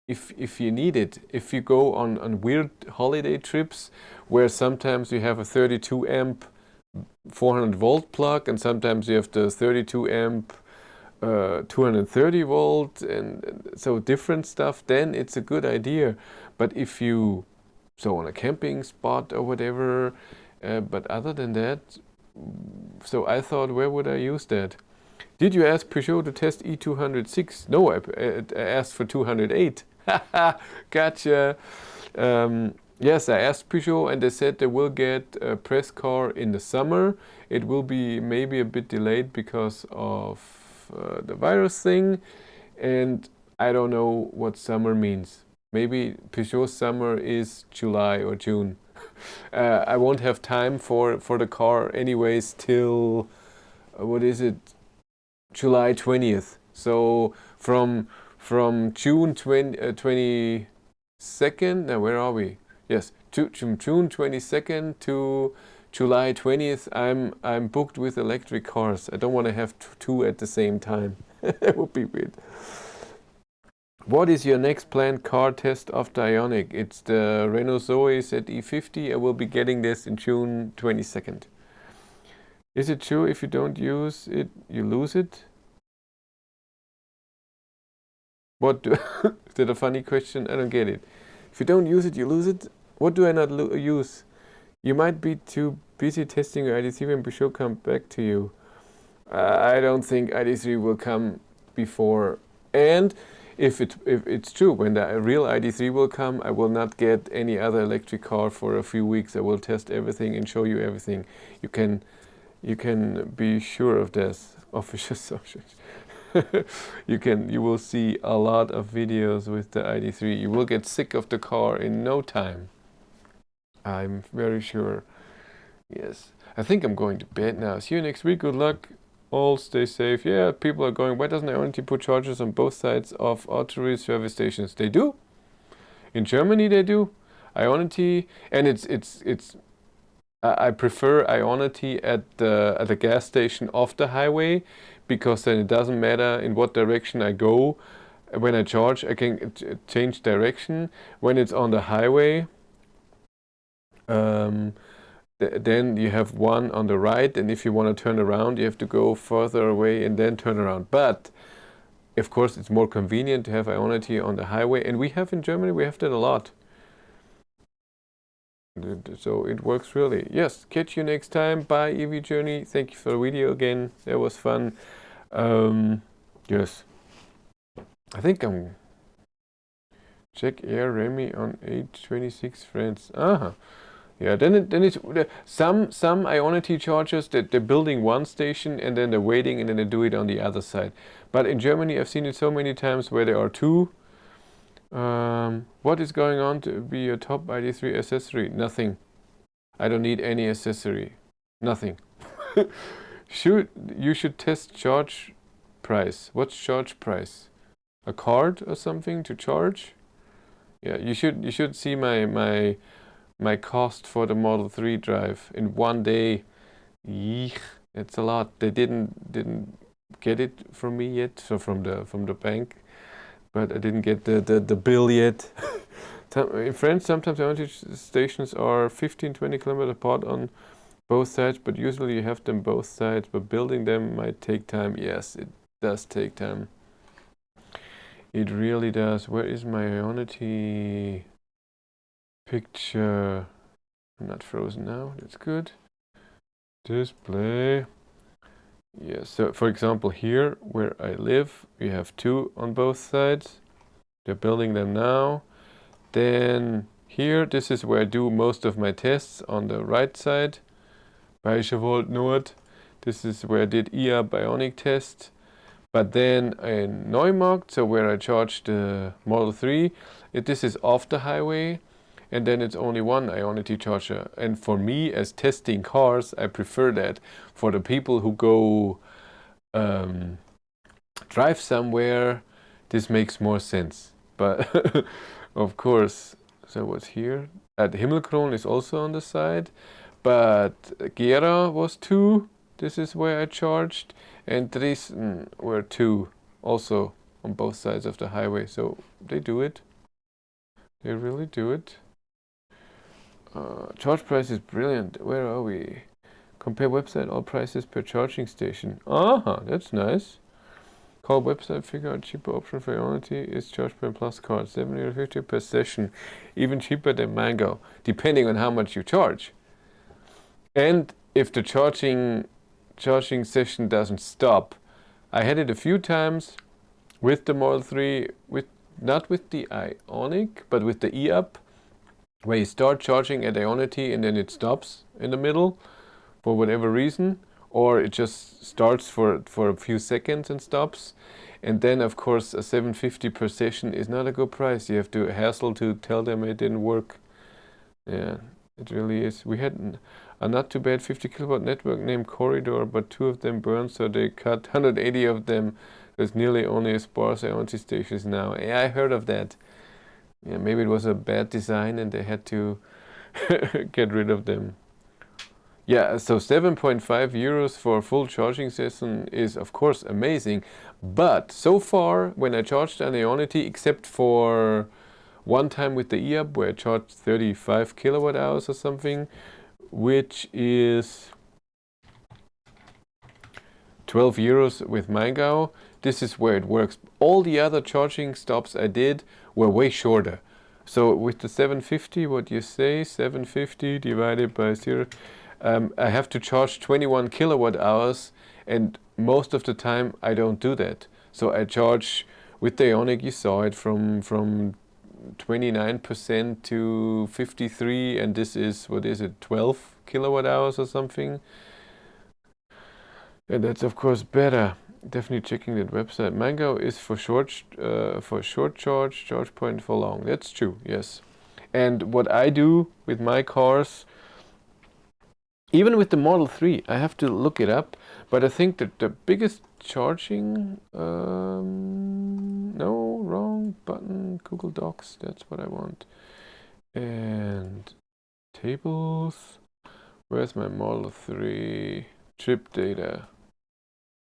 Speaker 1: need it. If you go on weird holiday trips where sometimes you have a 32 amp 400 volt plug and sometimes you have the 32 amp 230 volt and so different stuff, then it's a good idea. But if you on a camping spot or whatever, but other than that, so I thought, where would I use that? Did you ask Peugeot to test E206? No, I asked for 208. Gotcha. Yes, I asked Peugeot and they said they will get a press car in the summer. It will be maybe a bit delayed because of the virus thing. And I don't know what summer means. Maybe Peugeot's summer is July or June. I won't have time for the car anyways till, what is it, July 20th. So from June 22nd, now where are we? Yes, June 22nd to July 20th, I'm booked with electric cars. I don't want to have two at the same time. That would be weird. What is your next planned car test after Ioniq? It's the Renault Zoe ZE50. I will be getting this in June 22nd. Is it true if you don't use it, you lose it? What do is that a funny question? I don't get it. If you don't use it, you lose it? What do I not use? You might be too busy testing your ID3 when we should come back to you. I don't think ID3 will come before. And if it's true, when the real ID3 will come, I will not get any other electric car for a few weeks. I will test everything and show you everything. You can be sure of this. Official social. You will see a lot of videos with the ID3. You will get sick of the car in no time. I'm very sure. Yes. I think I'm going to bed now. See you next week. Good luck. All stay safe. Yeah, people are going, why doesn't Ionity put chargers on both sides of artery service stations? They do. In Germany they do. Ionity, and I prefer Ionity at the gas station off the highway, because then it doesn't matter in what direction I go. When I charge, I can change direction. When it's on the highway, then you have one on the right, and if you want to turn around, you have to go further away and then turn around. But of course, it's more convenient to have Ionity on the highway, and we have in Germany, we have that a lot. So it works really. Yes, catch you next time. Bye, EV Journey. Thank you for the video again. That was fun. Yes, I think I'm check Air Remy on 826 France. Yeah, then it's some Ionity chargers that they're building one station and then they're waiting and then they do it on the other side. But in Germany, I've seen it so many times where there are two. What is going on to be a top ID3 accessory? Nothing. I don't need any accessory. Nothing. You should test charge price. What's charge price? A card or something to charge? Yeah, you should see my cost for the Model 3 drive in one day. Yeesh, it's a lot. They didn't get it from me yet, so from the bank, but I didn't get the bill yet. In France, sometimes Ionity stations are 15-20 kilometers apart on both sides, but usually you have them both sides. But building them might take time. Yes, it does take time. It really does. Where is my Ionity picture? I'm not frozen now. That's good. Display. Yeah, so for example, here where I live, we have two on both sides. They're building them now. Then here, this is where I do most of my tests on the right side. Weichewald Nord. This is where I did IA Bionic test. But then in Neumarkt, so where I charged the Model 3, this is off the highway. And then it's only one Ionity charger. And for me, as testing cars, I prefer that. For the people who go drive somewhere, this makes more sense. But of course, so what's here? At Himmelkron is also on the side. But Gera was two. This is where I charged. And Dresden were two, also on both sides of the highway. So they do it. They really do it. Charge price is brilliant. Where are we? Compare website, all prices per charging station. That's nice. Call website, figure out cheaper option for Ionity is charge per plus card. 750 per session. Even cheaper than Mango, depending on how much you charge. And if the charging session doesn't stop. I had it a few times with the Model 3, not with the Ionic, but with the e-up, where you start charging at Ionity and then it stops in the middle for whatever reason, or it just starts for a few seconds and stops. And then of course a 750 per session is not a good price. You have to hassle to tell them it didn't work. Yeah, it really is. We had a not too bad 50 kilowatt network named Corridor, but two of them burned, so they cut 180 of them. There's nearly only a sparse Ionity stations now. Yeah, I heard of that. Yeah, maybe it was a bad design and they had to get rid of them. Yeah, so 7.5 euros for a full charging session is of course amazing. But so far, when I charged an Ionity, except for one time with the e-up where I charged 35 kilowatt hours or something, which is 12 euros with Maingau. This is where it works. All the other charging stops I did were way shorter. So with the 750, what you say, 750 divided by 0, I have to charge 21 kilowatt hours, and most of the time I don't do that. So I charge with the Ioniq, you saw it, from 29% to 53, and this is, what is it, 12 kilowatt hours or something. And that's of course better. Definitely checking that website. Mango is for short charge point for long. That's true, yes. And what I do with my cars, even with the Model 3, I have to look it up, but I think that the biggest charging, no, wrong button, Google Docs, that's what I want. And tables, where's my Model 3 trip data?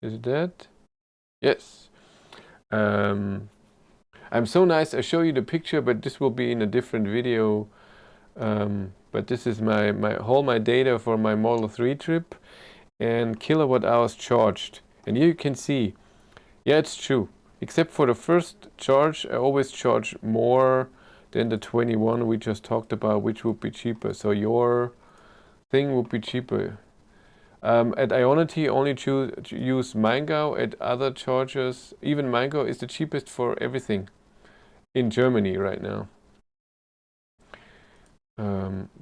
Speaker 1: Is it that? Yes. I'm so nice, I show you the picture, but this will be in a different video. But this is my data for my Model 3 trip and kilowatt hours charged. And here you can see, yeah, it's true. Except for the first charge, I always charge more than the 21 we just talked about, which would be cheaper. So your thing would be cheaper. At Ionity, only use Mango. At other chargers, even Mango is the cheapest for everything in Germany right now.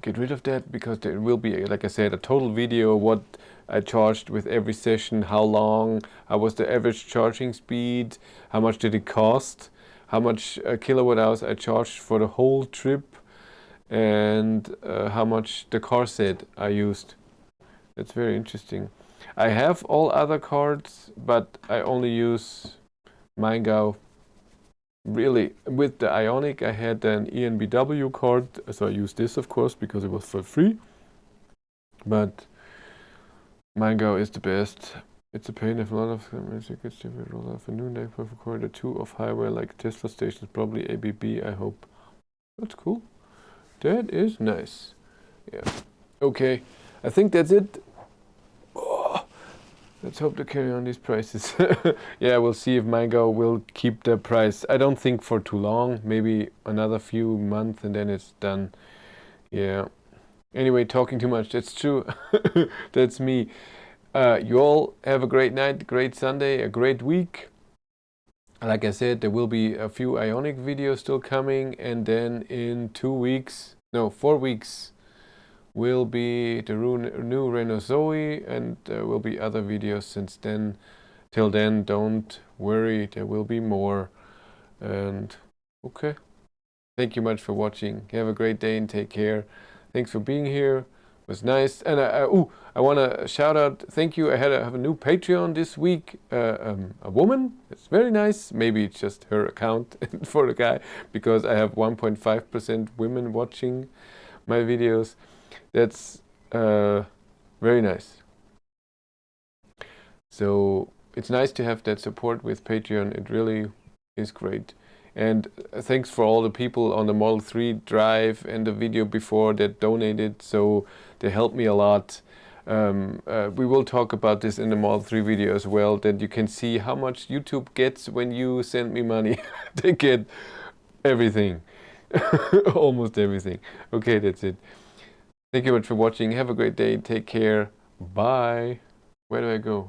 Speaker 1: Get rid of that, because there will be, like I said, a total video what I charged with every session, how long, how was the average charging speed, how much did it cost, how much kilowatt hours I charged for the whole trip, and how much the car said I used. That's very interesting. I have all other cards, but I only use Mango. Really, with the Ioniq, I had an ENBW card, so I used this, of course, because it was for free. But Mango is the best. It's a pain if a lot of music gets to roll off a new network for corridor 2 of highway like Tesla stations, probably ABB, I hope. That's cool. That is nice. Yeah. Okay, I think that's it. Oh, let's hope to carry on these prices. Yeah, we'll see if Mango will keep the price. I don't think for too long, maybe another few months and then it's done. Yeah. Anyway, talking too much, that's true. That's me. You all have a great night, great Sunday, a great week. Like I said, there will be a few Ioniq videos still coming, and then in 4 weeks, will be the new Renault Zoe, and there will be other videos since then. Till then, don't worry, there will be more. And okay, thank you much for watching. Have a great day and take care. Thanks for being here. It was nice. And I want to shout out, thank you. I have a new Patreon this week. A woman. It's very nice. Maybe it's just her account for the guy, because I have 1.5% women watching my videos. That's very nice. So it's nice to have that support with Patreon. It really is great. And thanks for all the people on the Model 3 drive and the video before that donated. So they helped me a lot. We will talk about this in the Model 3 video as well, that you can see how much YouTube gets when you send me money. They get everything. Almost everything. Okay, that's it. Thank you much for watching. Have a great day. Take care. Bye. Where do I go?